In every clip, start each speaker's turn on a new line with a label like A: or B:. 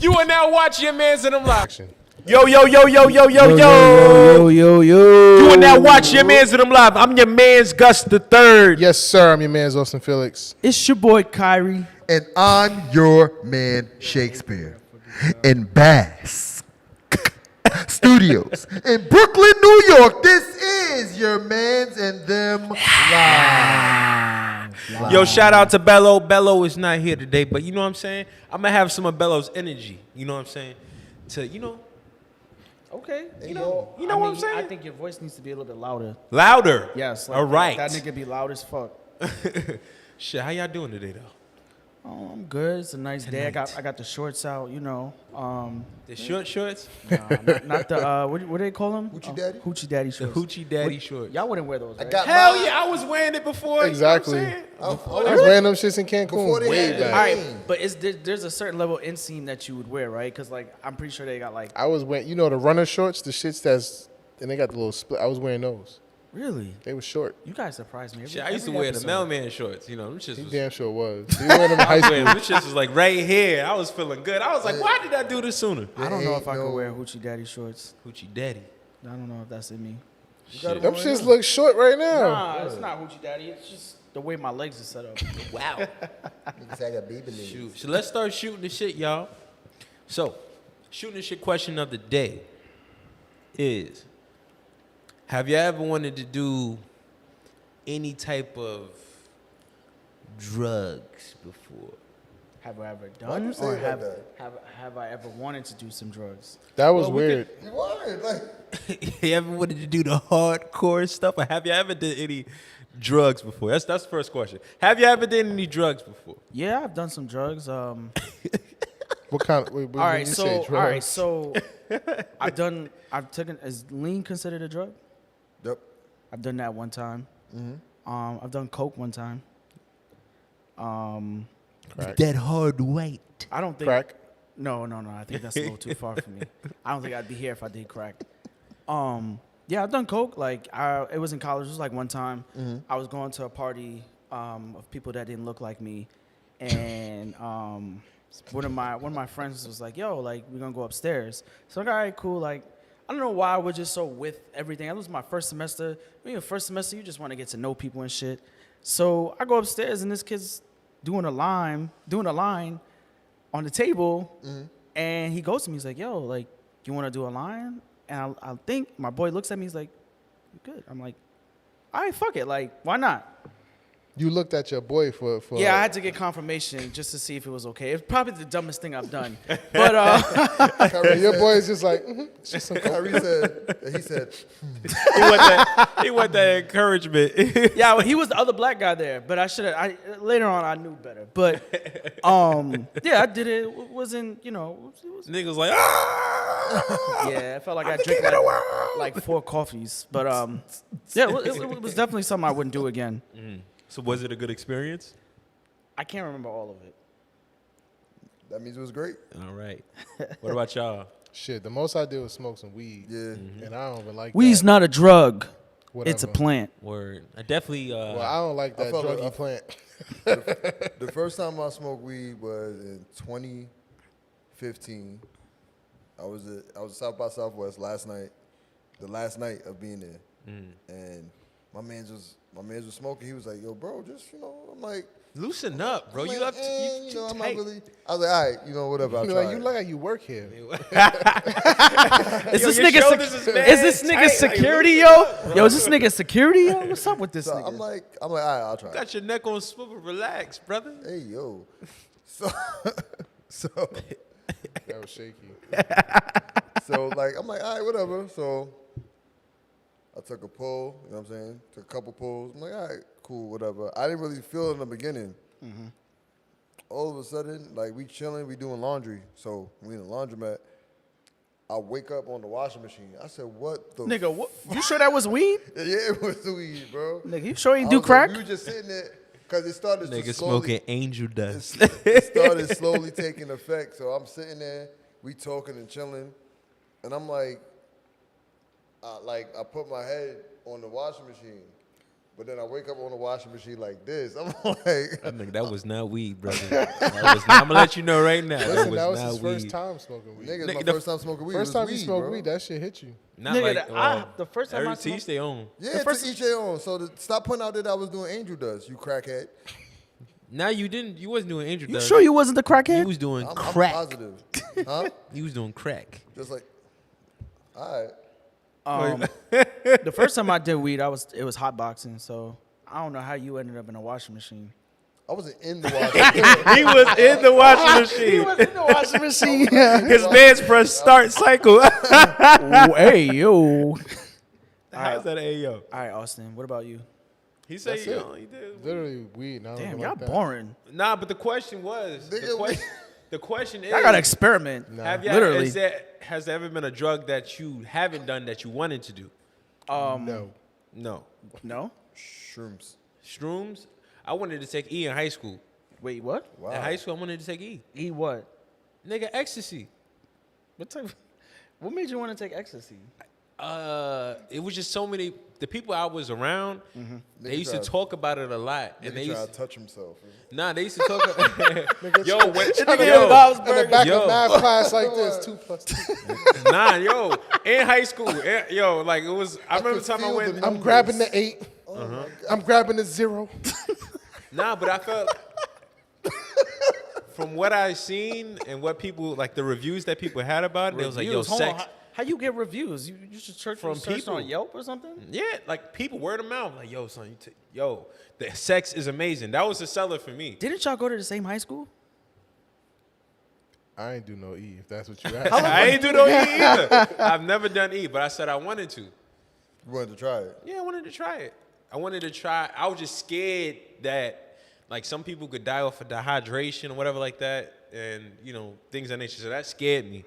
A: You are now watching Yah Mans in them live.
B: Yo.
C: Yo.
B: You are now watching Yah Mans in them live. I'm your man's Gus the Third.
C: Yes, sir. I'm your man's Austin Felix.
D: It's your boy Kyrie.
E: And I'm your man Shakespeare in Bass Studios in Brooklyn, New York. This is your man's and them live.
B: Yo, shout out to Bello. Bello is not here today, but you know what I'm saying? I'm going to have some of Bello's energy, you know what I'm saying?
D: Okay.
B: You know what I'm saying?
D: I think your voice needs to be a little bit louder.
B: Louder?
D: Yes.
B: All right.
D: That nigga be loud as fuck.
B: Shit, how y'all doing today, though?
D: Oh, I'm good. It's a nice day. I got the shorts out, you know.
B: The short shorts?
D: Nah, not the what do they call them?
E: Hoochie Daddy?
D: Hoochie Daddy
B: The
D: shorts.
B: Hoochie Daddy shorts.
D: Y'all wouldn't wear those, right?
B: Hell yeah, I was wearing it before.
C: Exactly.
B: You know what I'm saying?
C: I was wearing them shits in Cancun
E: Before they
C: way
E: had
C: back.
D: All right, but there's a certain level of inseam that you would wear, right? Because like I'm pretty sure they got like
C: I was wearing, you know, the runner shorts, the shits and they got the little split. I was wearing those.
D: really.
C: They were short.
D: You guys surprised me.
B: Shit, I used to wear the mailman shorts. You know, them shits
C: He
B: was...
C: damn sure was. You wear them in high school.
B: Them shits was like right here. I was feeling good. I was like, why did I do this sooner?
D: I don't know if I
E: Ain't
D: could
E: no-
D: wear Hoochie Daddy shorts.
B: Hoochie Daddy.
D: I don't know if that's in me.
B: Shit.
C: Them shits look short right now.
D: Nah, it's not Hoochie Daddy. It's just the way my legs are set up.
B: Wow.
E: Niggas had a baby legs.
B: Shoot. So let's start shooting the shit, y'all. So, shooting the shit question of the day is, have you ever wanted to do any type of drugs before?
D: Have I ever
E: Why'd
D: done
E: you say
D: or
E: it like that?
D: have I ever wanted to do some drugs?
C: That was
B: Well, we
C: weird.
E: You were like,
B: You ever wanted to do the hardcore stuff, or have you ever did any drugs before? That's the first question. Have you ever did any drugs before?
D: Yeah, I've done some drugs.
C: What kind of,
D: All right, so I've taken, is lean considered a drug?
E: yep.
D: I've done that one time. I've done coke one time.
C: Crack.
B: That hard weight.
D: I don't think
C: Crack.
D: No. I think that's a little too far for me. I don't think I'd be here if I did crack. Yeah, I've done coke. Like it was in college. It was like one time. I was going to a party of people that didn't look like me, and one of my friends was like, "Yo, like we're gonna go upstairs." So I'm like, all right, cool. Like I don't know why we're just so with everything. That was my first semester. When you're first semester, you just want to get to know people and shit. So I go upstairs and this kid's doing a line on the table, and he goes to me. He's like, "Yo, like, you want to do a line?" And I think my boy looks at me. He's like, "You good?" I'm like, "All right, fuck it. Like, why not?"
C: You looked at your boy for
D: Yeah, I had to get confirmation just to see if it was okay. It's probably the dumbest thing I've done, but
C: Kyrie, your boy is just like, it's just some coke.
E: Kyrie said,
B: He want that encouragement.
D: yeah, well, he was the other black guy there. But I should have. Later on, I knew better. But yeah, I did it. It wasn't, you know, it was,
B: Niggas like, ah!
D: yeah, I felt like I drank like 4 coffees. But yeah, it was definitely something I wouldn't do again.
B: So was it a good experience?
D: I can't remember all of it.
E: that means it was great.
B: All right. What about y'all?
C: Shit, the most I did was smoke some weed.
E: Yeah.
C: And I don't even like
D: Weed's
C: that.
D: not a drug. It's a
C: Whatever.
D: plant.
B: Word. I definitely.
C: Well, I don't like that
E: felt
C: druggy
E: like-
C: plant.
E: The first time I smoked weed was in 2015. I was at South by Southwest last night, the last night of being there, and my man's was smoking. He was like, "Yo, bro, just I'm like,
B: loosen up, bro.
E: I'm
B: You
E: like,
B: up to you too
E: I'm not
B: tight.
E: really. I was like, all right, whatever. I'll
C: You
E: try.
C: like, you look like you work here.
D: Is
B: Yo,
D: this
B: your
D: nigga
B: shoulders is mad
D: is this nigga
B: tight, like,
D: security, yo? Yo, is this nigga security, yo? What's up with this
E: So
D: nigga?
E: I'm like, all right, I'll try.
B: Got your neck on swivel. Relax, brother.
E: Hey, yo. So
C: That was shaky.
E: like, I'm like, all right, whatever. So I took a pull, you know what I'm saying? Took a couple pulls. I'm like, all right, cool, whatever. I didn't really feel it in the beginning. All of a sudden, like, we chilling, we doing laundry. So we in the laundromat. I wake up on the washing machine. I said, what the
D: Nigga, what? You sure that was weed?
E: Yeah, it was the weed, bro.
D: Nigga, you sure you
E: I
D: do
E: was like,
D: crack?
E: we were just sitting there because it started to
B: Nigga
E: slowly,
B: smoking angel dust.
E: it started slowly taking effect. So I'm sitting there, we talking and chilling, and I'm like, I put my head on the washing machine, But then I wake up on the washing machine like this. I'm like,
B: That was not weed, brother. I'm gonna let you know right now.
C: Listen, that was
B: not
C: his
B: weed.
C: first time smoking weed.
E: nigga,
B: Nigga,
E: my
B: the
E: first time smoking weed.
C: First
E: it
C: time
E: was
C: you
E: weed,
C: smoked
E: bro.
C: weed, that shit hit you.
B: Not
D: Nigga,
B: like
D: the first time I
B: every teach
D: smoked,
B: their own.
E: Yeah,
D: The first-
E: to each their own. So stop pointing out that I was doing angel dust, you crackhead.
B: Now you didn't. You wasn't doing angel
D: you
B: dust.
D: sure you wasn't the
B: You
D: crackhead?
B: was doing
E: I'm
B: crack.
E: positive. Huh?
B: You was doing crack.
E: Just like, all right.
D: The first time I did weed, it was hot boxing. So I don't know how you ended up in a washing machine.
E: I wasn't in the washing machine.
B: He was in the washing machine.
D: was in the washing machine.
B: His man's press start cycle.
D: Hey yo.
B: How's that AO?
D: All right, Austin. What about you?
B: He said,
C: That's
B: you
C: it.
B: know, he did.
C: Literally weed. Now
D: Damn,
C: like
D: y'all
C: that.
D: boring.
B: Nah, but the question was,
E: Nigga,
B: the question is,
D: I gotta experiment.
B: have y'all,
D: Literally.
B: has there ever been a drug that you haven't done that you wanted to do?
C: No.
B: No.
D: No.
E: Shrooms.
B: Shrooms? I wanted to take E in high school.
D: Wait, what?
E: Wow.
B: In high school, I wanted to take E.
D: Eat what?
B: Nigga, ecstasy.
D: What type? What made you want to take ecstasy?
B: It was just so many. The people I was around, they used to
E: tried-
B: talk about it a lot, and
E: Nigga
B: they
E: try
B: used
E: to touch himself.
B: nah, they used to talk. Yo, when,
C: In
B: yo,
C: the back
B: Yo.
C: of math class like this, 2 + 2.
B: nah, yo, in high school, yo, like it was. I remember the
E: could
B: time I
E: feel
B: went.
E: the
C: I'm grabbing the 8. I'm grabbing the 0.
B: Nah, but I felt from what I seen and what people like the reviews that people had about it, it was like, yo,
D: Reviews? Hold on,
B: sex.
D: How you get reviews? You just search
B: From
D: search
B: people.
D: on Yelp or something?
B: Yeah, like people word of mouth, like, yo, son, yo, the sex is amazing. That was the seller for me.
D: Didn't y'all go to the same high school?
C: I ain't do no E, if that's what you asked.
B: I ain't do no E either. I've never done E, but I said I wanted to.
E: You wanted to try it.
B: Yeah, I wanted to try it. I wanted to try. I was just scared that like some people could die off of dehydration or whatever like that, and you know things of that nature. So that scared me.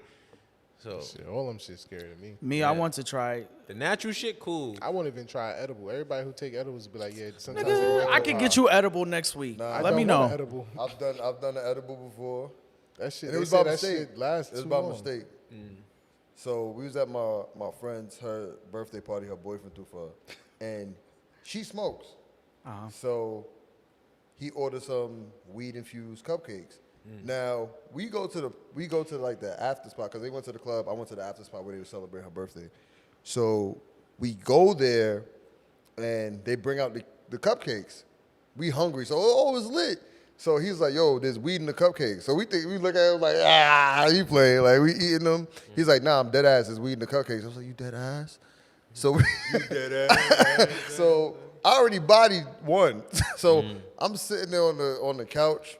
B: So
C: Shit, all them shit scared of me.
D: Me, I want to try it.
B: the natural shit, cool.
C: I won't even try edible. Everybody who take edibles be like, yeah, sometimes they
D: Nigga,
C: work
D: I
C: a
D: can
C: lot.
D: get you edible next week.
E: Nah,
C: I
D: Let me
C: don't want
D: know.
C: Edible.
E: I've done an edible before.
C: That shit.
E: And it
C: They
E: was
C: say
E: by
C: that
E: mistake.
C: shit lasts
E: It was
C: too
E: by
C: long.
E: mistake. So we was at my friend's her birthday party. Her boyfriend threw for her, and she smokes. So he ordered some weed infused cupcakes. Now we go to like the after spot because they went to the club. I went to the after spot where they were celebrating her birthday. So we go there, and they bring out the cupcakes. We hungry, so it was lit. So he's like, "Yo, there's weed in the cupcakes." So we look at him like, "Ah, you playing? Like we eating them?" He's like, "Nah, I'm dead ass. There's weed in the cupcakes." I was like, "You dead ass?" So you dead ass. So I already bodied one. So I'm sitting there on the couch.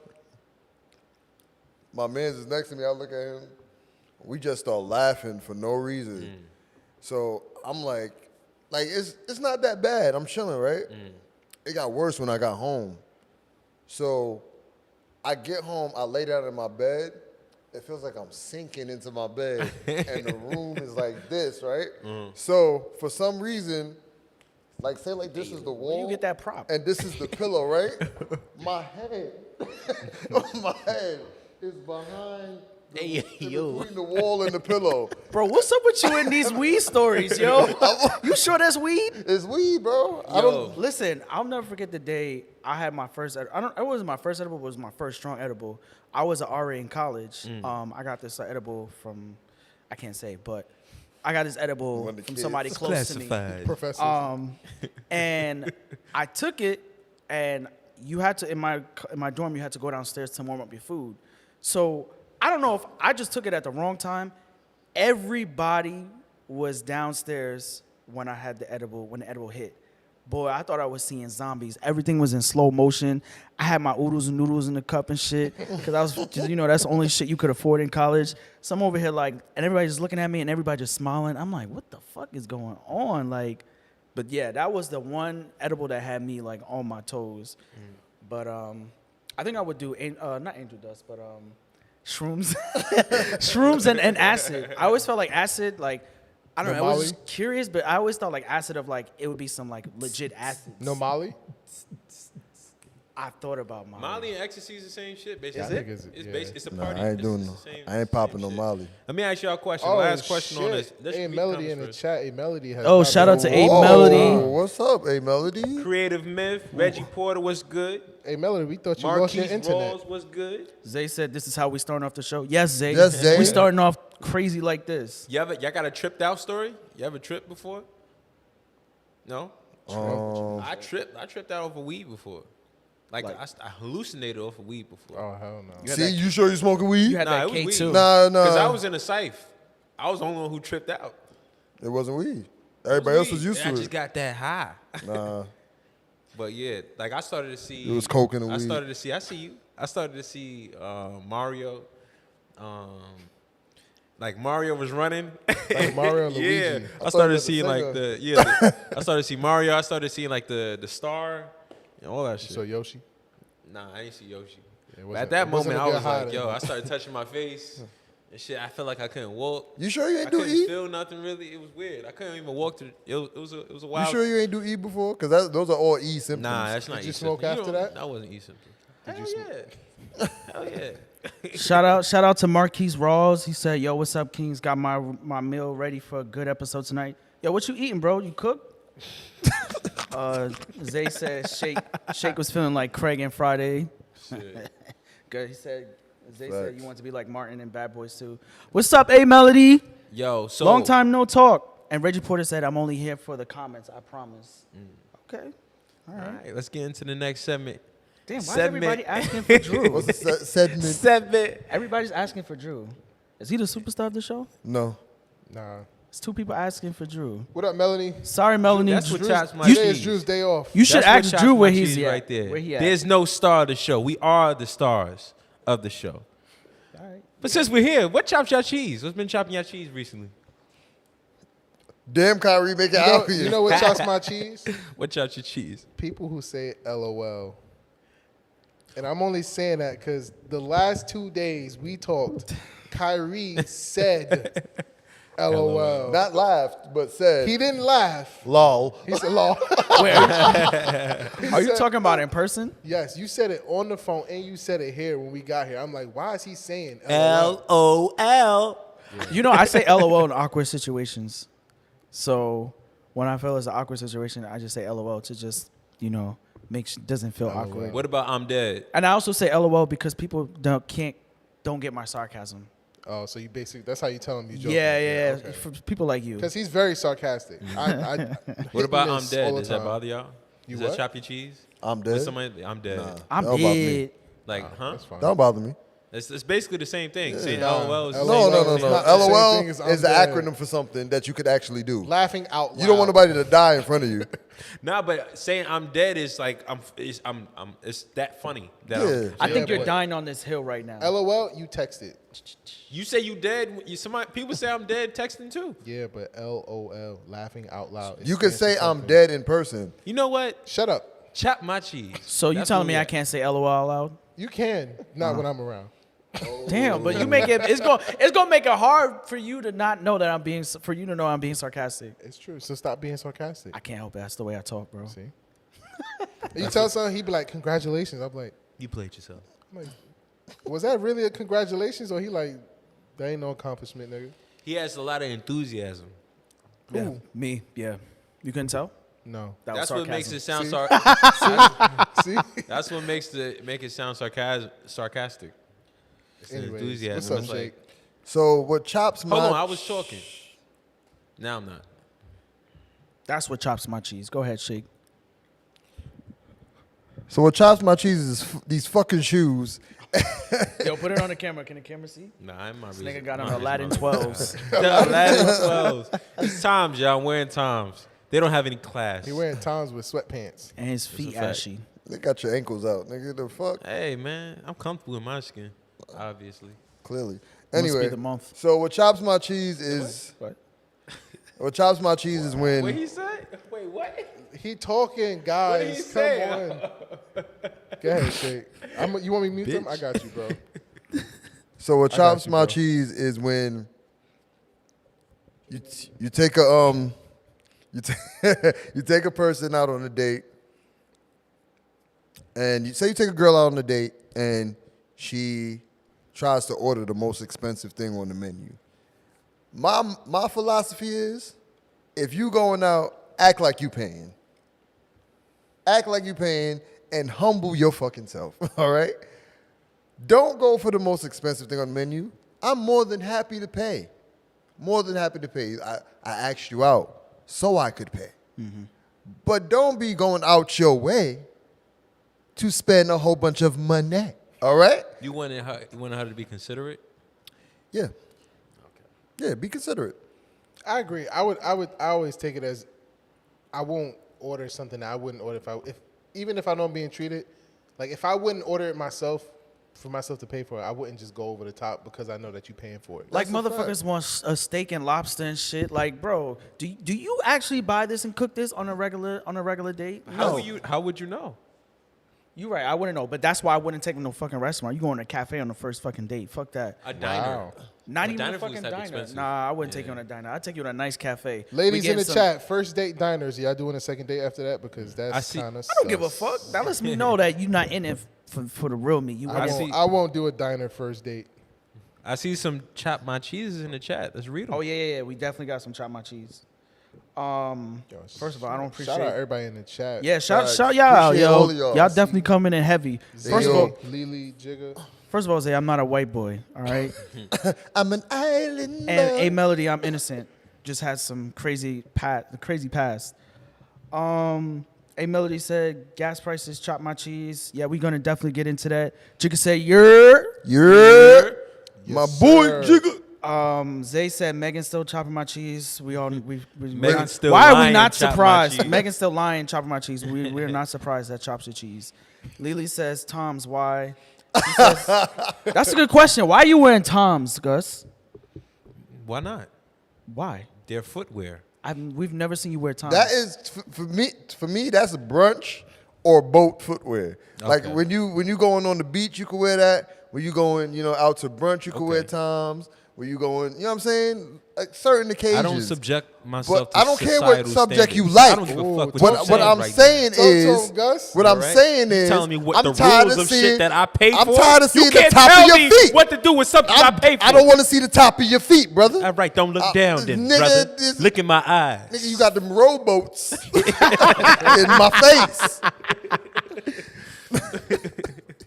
E: My man's is next to me. I look at him. We just start laughing for no reason. So I'm like it's not that bad. I'm chilling, right? It got worse when I got home. So I get home, I lay down in my bed. It feels like I'm sinking into my bed, and the room is like this, right? So for some reason, like say like this is the wall.
D: Where you get that prop?
E: And this is the pillow, right? My head is behind between the wall and the pillow.
D: Bro, what's up with you in these weed stories, yo? You sure that's weed?
E: It's weed, bro.
D: Listen, I'll never forget the day I had my first. It wasn't my first edible. It was my first strong edible. I was an RA in college. I got this edible from, I can't say, but I got this edible
E: One of the
D: from
E: kids.
D: somebody close to me.
C: Professor.
D: And I took it, and you had to in my dorm. You had to go downstairs to warm up your food. So I don't know if I just took it at the wrong time. Everybody was downstairs when I had the edible hit. Boy, I thought I was seeing zombies. Everything was in slow motion. I had my oodles and noodles in the cup and shit because I was, that's the only shit you could afford in college. So I'm over here like, and everybody just looking at me and everybody just smiling. I'm like, what the fuck is going on? Like, but yeah, that was the one edible that had me like on my toes. But I think I would do not angel dust, but shrooms, shrooms and acid. I always felt like acid, like. I don't know. I was just curious, but I always thought like acid of like it would be some like legit acid.
C: No Molly?
D: I thought about Molly.
B: Molly and ecstasy is the same shit, basically.
C: I think it's-
B: It's,
C: yeah.
B: it's a
E: Nah,
B: party.
E: I ain't doing
B: It's
E: no.
B: the same-
E: I ain't popping no
B: shit.
E: Molly.
B: Let me ask y'all a question.
C: Oh,
B: Last question on this.
C: shit.
B: Let's
C: A
B: read
C: Melody
B: comments
C: in the
B: first.
C: chat. A Melody has.
D: Oh,
C: not
D: shout
C: been-
D: out to A
E: Oh,
D: Melody.
E: what's up, A Melody?
B: Creative Myth. Reggie Porter was good.
C: Hey Melody, we thought you lost your
B: Marquise
C: internet.
B: Rawls was good.
D: Zay said this is how we starting off the show. Yes, Zay.
E: Yes, Zay.
D: We starting off crazy like this.
B: Y'all got a tripped out story? You ever tripped before? No? I tripped out off of weed before. Like I hallucinated off of weed before.
C: Oh hell no.
E: See, you sure you smoking weed?
D: You had
B: Nah,
D: that
B: it was
D: K2.
B: weed.
E: Nah,
B: Because I
E: nah.
B: was in a safe. I was the only one who tripped out.
E: It wasn't weed. Everybody else was used
B: I
E: to
B: just
E: it.
B: got that high.
E: Nah,
B: But yeah, like I started to see.
E: it was coke and
B: I
E: weed.
B: started to see. I see you. I started to see Mario. Like Mario was running.
C: Like Mario and
B: yeah,
C: Luigi.
B: I started to
E: was
B: see
E: the
B: like
E: singer.
B: I started to see Mario. I started seeing like the star and all that shit.
C: So Yoshi.
B: Nah, I didn't see Yoshi.
C: It
B: But
C: wasn't-
B: at that
C: it wasn't
B: moment,
C: a
B: I
C: good
B: was
C: high
B: like,
C: then.
B: yo, I started touching my face and shit. I felt like I couldn't walk.
E: You sure you
B: I
E: ain't do
B: couldn't
E: E?
B: feel nothing really. It was weird. I couldn't even walk through. It was a
E: You
B: wild.
E: sure you ain't do E before? Because those are all E symptoms.
B: Nah, that's not
C: Did
B: E
C: you smoke
B: symptoms.
C: after
B: don't-
C: that?
B: That wasn't E symptoms.
C: Did
B: Hell
C: you
B: yeah. Hell yeah.
D: Shout out to Marquise Rawls. He said, "Yo, what's up, Kings? Got my meal ready for a good episode tonight. Yo, what you eating, bro? You cook?" Zay said, "Shake was feeling like Craig and Friday."
B: Shit.
D: Good. He said, "Zay
E: Facts.
D: said you want to be like Martin and Bad Boys too." What's up, A Melody?
B: Yo, so
D: Long time no talk. And Reggie Porter said, "I'm only here for the comments. I promise." Okay.
B: All right, let's get into the next segment.
D: Damn, why is
B: Segment.
D: everybody asking for Drew?
E: What's the segment?
B: Segment.
D: Everybody's asking for Drew. Is he the superstar of the show?
E: No.
C: Nah.
D: It's two people asking for Drew.
C: What up, Melanie?
D: Sorry, Melanie.
B: That's what
D: Drew's-
B: Choppz my
C: Today is
B: cheese.
C: Drew's day off.
D: You should
B: That's what
D: ask
B: Choppz
D: Drew
B: my
D: where
B: cheese
D: he's at.
B: right there.
D: Where he at?
B: There's no star of the show. We are the stars of the show.
D: All right.
B: But since we're here, what chops your cheese? What's been chopping your cheese recently?
E: Damn, Kyrie, make it out here.
C: You know what chops my cheese?
B: What chops your cheese?
C: People who say LOL. And I'm only saying that because the last 2 days we talked, Kyrie said LOL.
E: Not laughed, but said.
C: He didn't laugh.
E: Lol.
C: He said lol.
D: Are you talking about in person?
C: Yes, you said it on the phone and you said it here when we got here. I'm like, why is he saying LOL?
B: LOL.
D: You know, I say LOL in awkward situations. So when I feel it's an awkward situation, I just say LOL to just, doesn't feel awkward.
B: What about I'm dead?
D: And I also say LOL because people don't get my sarcasm.
C: Oh, so you basically, that's how you tell him you joking.
D: Yeah.
C: Okay.
D: For people like you.
C: Because he's very sarcastic. I
B: What about I'm
C: all
B: dead?
C: the
B: Does that
C: time.
B: bother y'all?
C: You
B: Does that
C: what?
B: chop your cheese?
E: I'm
B: When
E: dead.
B: somebody, I'm dead.
E: Nah.
D: I'm
E: Don't bother me.
D: dead.
B: Like, huh?
C: That's fine.
E: Don't bother me.
B: It's basically the same thing. Saying
C: Nah.
B: LOL is the
C: LOL
B: same
E: No.
C: is not the same
E: LOL
C: thing as I'm
E: is the
C: dead.
E: acronym for something that you could actually do.
C: Laughing out loud.
E: You don't want nobody to die in front of you.
B: Nah, but saying I'm dead is like it's that funny. That
E: Yeah.
D: I think
C: Yeah,
D: you're
C: but-
D: dying on this hill right now.
C: LOL, you text it.
B: You say you dead. People say I'm dead texting too.
C: Yeah, but LOL, laughing out loud. it
E: You could
C: stands
E: say
C: for
E: I'm
C: something.
E: dead in person.
B: You know what?
C: Shut up.
B: Chop my cheese.
D: So you
B: That's
D: telling
B: where
D: me
B: we
D: I
B: at.
D: can't say LOL out loud?
C: You can, not when I'm around.
D: Damn, but you make it. It's gonna make it hard for you to not know that I'm being sarcastic.
C: It's true. So stop being sarcastic.
D: I can't help it. That's the way I talk, bro.
C: See? You tell someone, he'd be like, congratulations. I'm like,
B: You played yourself.
C: was that really a congratulations? Or he like, that ain't no accomplishment, nigga.
B: He has a lot of enthusiasm.
D: Yeah,
C: Ooh.
D: me. Yeah, you couldn't tell.
C: No.
D: That
B: That's
D: was
B: what makes
D: sarcasm.
B: it sound
C: See?
B: That's what make it sound sarcastic. It's an
C: Anyways,
B: enthusiasm.
C: what's up,
B: It's like,
C: Shake?
E: So what chops my...
B: hold on, I was talking. Now I'm not.
D: That's what chops my cheese. Go ahead, Shake.
E: So what chops my cheese is these fucking shoes.
D: Yo, put it on the camera. Can the camera see?
B: Nah, I'm my
D: This
B: reason.
D: nigga got on
B: my
D: Aladdin
B: reason.
D: 12s.
B: The Aladdin 12s. It's Toms, y'all. I'm wearing Toms. They don't have any class.
C: He wearing Toms with sweatpants.
D: And his feet
B: a fact.
D: ashy.
E: They got your ankles out, nigga. The fuck?
B: Hey, man. I'm comfortable in my skin, obviously.
E: Clearly.
D: Must
E: Anyway,
D: be the month.
E: so what chops my cheese is...
D: What?
E: What chops my cheese is when...
B: What he said? Wait, what?
C: He talking,
B: What
C: guys.
B: did he
C: Come
B: say?
C: on. Go ahead, Shake. You want me to mute them? I got you, bro.
E: So what
C: I got
E: chops
C: you,
E: my
C: bro.
E: cheese is when you take a you take a person out on a date And you say you take a girl out on a date and she tries to order the most expensive thing on the menu. My philosophy is, if you going out, act like you paying. Act like you paying and humble your fucking self, all right? Don't go for the most expensive thing on the menu. I'm more than happy to pay. More than happy to pay. I asked you out so I could pay. Mm-hmm. But don't be going out your way to spend a whole bunch of money, all right?
B: You wanted her to be considerate?
E: Yeah. Okay. Yeah, be considerate.
C: I agree. I always take it as I won't order something that I wouldn't order even if I know I'm being treated. Like if I wouldn't order it myself for myself to pay for it, I wouldn't just go over the top because I know that you're paying for it.
D: Like motherfuckers want a steak and lobster and shit. Like, bro, do you actually buy this and cook this on a regular date?
B: How would you know?
D: You right, I wouldn't know, but that's why I wouldn't take them to no fucking restaurant. You going to a cafe on the first fucking date? Fuck that.
B: A diner.
D: Not
B: A
D: even
B: diner
D: a fucking
B: food's type
D: diner.
B: expensive.
D: Nah, I wouldn't take you on a diner. I'd take you to a nice cafe.
C: Ladies in the chat, first date diners. Y'all doing a second date after that? Because that's kind of.
D: I don't give a fuck. That lets me know that you're not in it for the real me.
C: I won't do a diner first date.
B: I see some Chop My Cheeses in the chat. Let's read them.
D: Oh yeah. We definitely got some Chop My Cheese. First of all, I don't appreciate.
C: Shout out everybody in the chat.
D: Yeah, shout y'all out, yo. Y'all definitely coming in heavy.
C: First of all, Lily Jigga.
D: First of all, Zay, I'm not a white boy. All right.
E: I'm an island.
D: And A Melody, I'm innocent. Just had some crazy past. A Melody said gas prices, Chop My Cheese. Yeah, we're gonna definitely get into that. Jigga said
E: Yes, my boy Jigga.
D: Zay said Megan's still chopping my cheese.
B: Megan's still
D: why are we
B: lying,
D: not
B: chop my
D: surprised?
B: cheese.
D: Megan's still lying, chopping my cheese. We're not surprised that chops your cheese. Lily says Tom's. Why? He says, that's a good question. Why are you wearing Tom's, Gus?
B: Why not?
D: Why?
B: They're footwear.
D: We've never seen you wear Tom's.
E: That is for me. That's a brunch or boat footwear.
B: Okay.
E: Like when you going on the beach, you can wear that. When you going, out to brunch, you can wear Toms. When you going, you know what I'm saying? Like certain occasions.
B: I don't subject myself to
E: I don't care what
B: societal
E: subject
B: standards.
E: you like.
B: I don't give a fuck
E: What I'm saying is, what I'm saying is,
B: telling me what
E: I'm
B: the
E: tired
B: rules
E: of
B: of
E: seeing,
B: shit that I pay for.
E: I'm tired of seeing
B: you
E: the
B: can't
E: top
B: tell
E: of your
B: me
E: feet.
B: what to do with something I pay for.
E: I don't want to see the top of your feet, brother.
B: All right, don't look down then,
E: nigga,
B: brother. Look in my eyes.
E: Nigga, you got them rowboats in my face.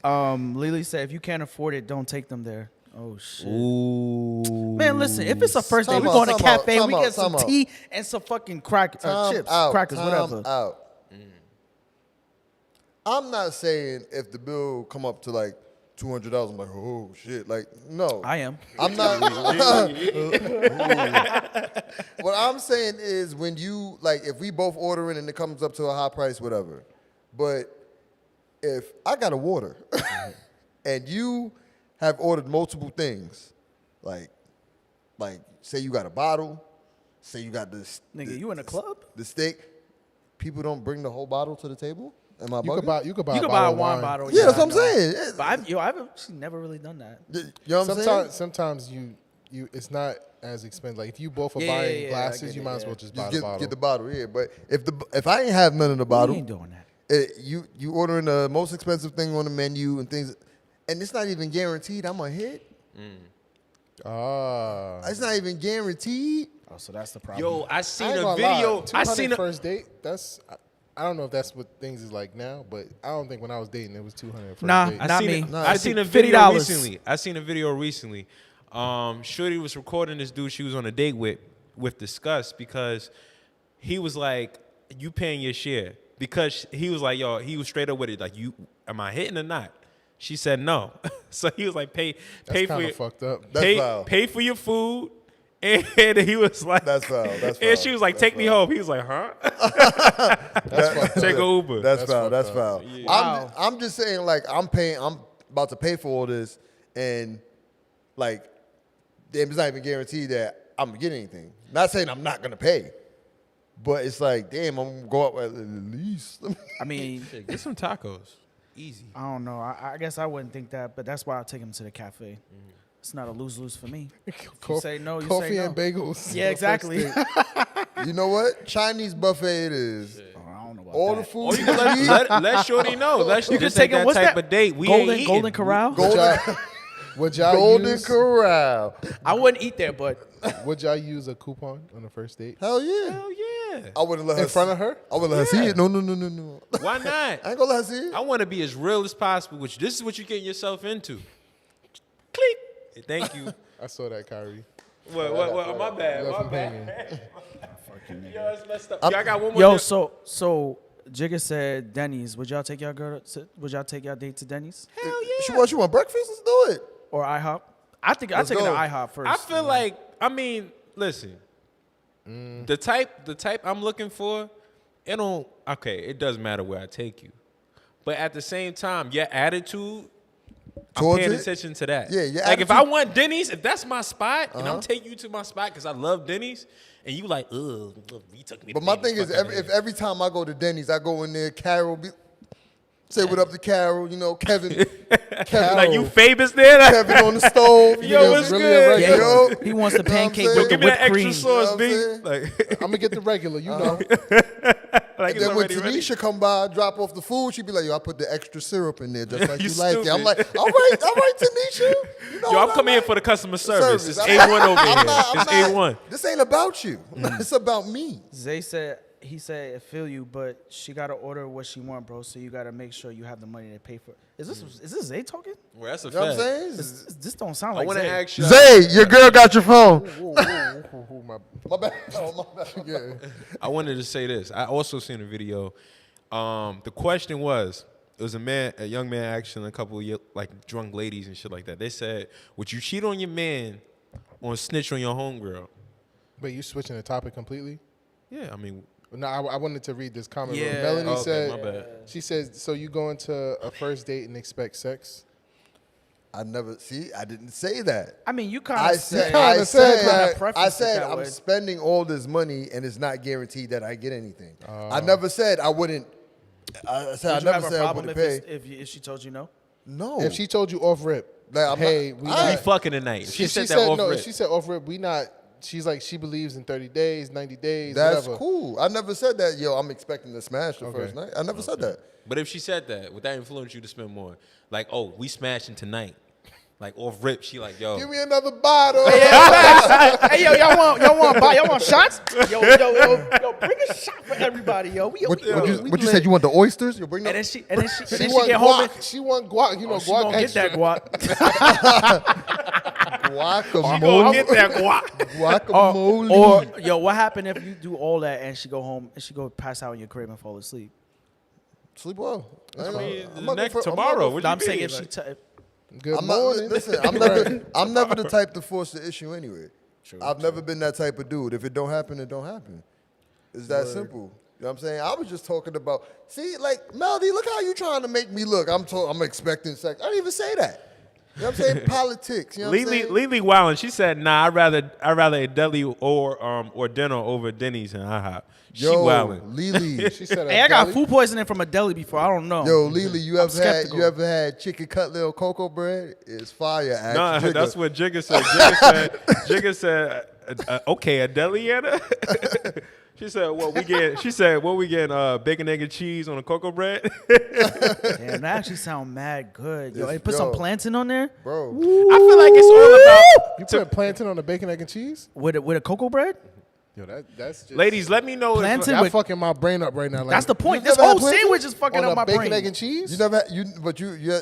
D: Lily said if you can't afford it, don't take them there. Oh shit.
B: Ooh.
D: Man, listen, if it's a first date, we go to a cafe, we get some tea and some fucking chips, crackers, whatever.
E: Out. I'm not saying if the bill come up to like $200, I'm like, oh shit. Like, no.
D: I am.
E: I'm not. What I'm saying is when you, like, if we both ordering and it comes up to a high price, whatever. But if I got a water and you have ordered multiple things, like say you got a bottle, say you got this.
D: Nigga, you in a club?
E: The steak. People don't bring the whole bottle to the table. Am I
C: You
E: bugging?
C: could buy a wine bottle.
E: Yeah, that's what I'm saying.
D: But I've actually never really done that.
E: You know what I'm saying?
C: Sometimes you it's not as expensive. Like if you both are buying glasses, you might as well just buy the bottle.
E: Get the bottle, yeah. But if I ain't have none in the bottle,
D: We ain't doing that.
E: You ordering the most expensive thing on the menu and things, and it's not even guaranteed I'm gonna hit. It's not even guaranteed.
D: Oh, so that's the problem.
B: Yo, I
C: I
B: seen
C: ain't
B: a
C: gonna
B: video.
C: lie.
B: I seen a
C: first date. I don't know if that's what things is like now, but I don't think when I was dating it was 200 first
D: Nah,
C: date.
D: Not me.
B: I seen a
D: $50.
B: video recently. Shorty was recording this dude she was on a date with disgust because he was like, "You paying your share?" Because he was like, "Yo," he was straight up with it, like, "You, am I hitting or not?" She said no. So he was like, "Pay
C: That's
B: for
C: kind
B: your
C: of fucked up.
E: That's
B: pay for your food." And he was like,
E: That's foul. That's foul.
B: And she was like,
E: That's
B: "Take me
E: foul.
B: home." He was like, "Huh?"
C: That's fucked up.
B: Take a Uber.
E: That's
C: That's
E: foul.
C: fucked
E: That's
C: up.
E: foul.
D: Wow.
E: I'm just saying, like, I'm about to pay for all this, and like, damn, it's not even guaranteed that I'm gonna get anything. Not saying I'm not gonna pay, but it's like, damn, I'm gonna go up at least.
D: I mean,
B: Get some tacos. Easy.
D: I don't know. I guess I wouldn't think that, but that's why I'll take him to the cafe. It's not a lose-lose for me. You say no, you
C: Coffee
D: say no.
C: and bagels.
D: Yeah, exactly.
E: You know what? Chinese buffet it is.
D: Oh, I don't know about
E: All
D: that.
E: the food
B: Or you can let Shorty know. Let
D: You
B: this
D: can take
B: ain't
D: him.
B: that
D: What's
B: type
D: that?
B: of date. We ain't
D: Golden
B: eating.
D: Corral.
C: Would y'all
E: Golden
C: use?
E: Corral.
D: I wouldn't eat there, but
C: Would y'all use a coupon on the first date
E: Hell yeah.
B: Hell yeah.
E: I wouldn't let her
C: in front of her?
E: I wouldn't let her see
B: Yeah.
E: it. No.
B: Why not?
E: I ain't gonna let her see it.
B: I want to be as real as possible, which this is what you're getting yourself into. Click. Thank you.
C: I saw that, Kyrie.
B: What? My bad.
C: Left
B: My
C: him
B: bad.
C: hanging.
B: Yo, it's messed up. Yo, I got one more.
D: yo, so Jigga said Denny's. Would y'all take y'all girl? Would y'all take y'all date to Denny's
B: Hell yeah.
E: She want breakfast? Let's do it.
D: or IHOP? I think I'd
E: Let's
D: take it to
E: go.
D: IHOP first.
B: I feel like, I mean, listen, the type I'm looking for, it doesn't matter where I take you. But at the same time, your attitude, I'm
E: Towards
B: paying
E: it?
B: attention to that.
E: Yeah, your
B: like if
E: attitude-
B: I want Denny's, if that's my spot, and I'm taking you to my spot because I love Denny's, and you like, ugh, you took me to
E: But my
B: Denny's,
E: thing is,
B: fuck outta
E: if
B: here.
E: every time I go to Denny's, I go in there, Carol, say what up to Carol, Kevin.
B: Like you famous there? Like,
E: Kevin on the stove.
B: Yo, what's
C: really
B: good?
C: a regular.
E: Yo.
D: he wants the
E: You know what I'm
D: pancake
E: saying?
D: with the
B: give me that
D: whipped
B: extra
D: cream.
B: sauce,
E: You
B: B.
E: know what I'm
B: Like,
C: I'm gonna get the regular, you know.
B: like
E: And then when Tanisha come by, drop off the food, she be like, yo, I put the extra syrup in there just like
B: You
E: you like it. I'm
B: stupid.
E: like, all right, Tanisha. You know
B: Yo, I'm
E: what
B: coming
E: I
B: here
E: like?
B: for the customer service. It's
E: I'm
B: A1
E: not-
B: over
E: I'm
B: here.
E: not-
B: It's
E: I'm not-
B: A1.
E: This ain't about you. It's about me.
D: Zay said he said I feel you, but she gotta order what she want, bro. So you gotta make sure you have the money to pay for it. Is this Zay talking?
B: Well, that's a
E: You know what I'm
B: fact.
E: saying?
D: This don't sound
B: I
D: like
B: want to
D: Zay.
B: ask you.
E: Zay, your girl got your phone.
C: My
E: My bad. Oh, my bad.
C: yeah.
B: I wanted to say this. I also seen a video. The question was, it was a young man asking a couple of like drunk ladies and shit like that. They said, would you cheat on your man or snitch on your homegirl?
C: But you switching the topic completely?
B: Yeah, I mean,
C: No, I wanted to read this comment.
D: Yeah.
C: Melanie
B: okay,
C: said,
B: my bad.
C: she says, so you go into a first date and expect sex?
E: I didn't say that.
D: I mean, you kind
E: I
D: of
E: said,
D: said.
E: I
C: kinda
E: said,
C: said
D: that.
E: I said
D: That
E: I'm
D: way.
E: spending all this money and it's not guaranteed that I get anything. I never said I wouldn't. I said
D: Would
E: I
D: you have
E: never
D: a
E: said I
D: problem
E: wouldn't
D: if,
E: pay.
D: if she told you no?
E: No.
C: If she told you off rip,
E: Like, I'm
C: hey,
E: not-
C: we
E: I-
C: not,
B: we fucking tonight. If she said that off
C: no.
B: rip.
C: If she said off rip, we not. She's like she believes in 30 days, 90 days.
E: That's
C: whatever.
E: cool. I never said that. Yo, I'm expecting to smash the first night. I never said that.
B: But if she said that, would that influence you to spend more? Like, oh, we smashing tonight. Like off rip, she like, yo.
C: Give me another bottle.
D: Hey yo, y'all want shots? Yo, bring a shot for everybody, yo. We
E: What you
D: lit.
E: said? You want the oysters? You bring
D: And
E: them.
D: then she
C: She want
D: get home.
C: guac. She want guac. You know,
D: She
C: guac
D: gonna get
C: extra.
D: that guac.
E: Guacamole.
B: Gonna get that guac.
E: Guacamole.
D: Or yo, what happened if you do all that and she go home and she go pass out in your crib and fall asleep?
E: Sleep well.
B: I mean,
E: I'm
B: the
E: not
B: next
E: gonna- I'm not
B: tomorrow.
E: gonna-
B: What
D: No,
B: you
D: I'm saying
B: mean?
D: if she.
B: Like,
C: Good
E: I'm not,
C: morning.
E: listen, I'm never the type to force the issue anyway. I've never been that type of dude. If it don't happen, it don't happen. It's that simple. You know what I'm saying? I was just talking about, see, like, Melody, look how you trying to make me look. I'm expecting sex. I didn't even say that. You know what I'm saying? Politics. You know what I'm saying?
B: Lily Wildin', she said, "Nah, I'd rather a deli or dinner over Denny's and IHOP." She
E: Yo,
B: wildin'.
E: Lily.
C: She said,
D: Hey, I got
C: deli?
D: food poisoning from a deli before. I don't know.
E: Yo, Lily, you
D: skeptical.
E: ever had chicken cutlet or cocoa bread? It's fire.
B: No,
E: Jigga.
B: that's what Jigga said. Jigga said, okay, a deli Anna. She said, what we get bacon, egg, and cheese on a cocoa bread.
D: Damn, that actually sound mad good. Yo,
E: Yes,
D: hey, put some
E: yo.
D: plantain on there
E: Bro.
B: I feel like it's all about
C: You put plantain on the bacon, egg, and cheese?
D: with a cocoa bread.
C: Yo, that's just.
B: ladies. Let me know
D: Plantain
C: Y'all
D: with-
C: fucking my brain up right now. Like,
D: That's the point.
E: You
D: This
E: never
D: whole
E: had plantain?
D: sandwich is fucking
C: on
D: up
C: a
D: my
C: bacon,
D: brain.
C: egg, and cheese?
E: You never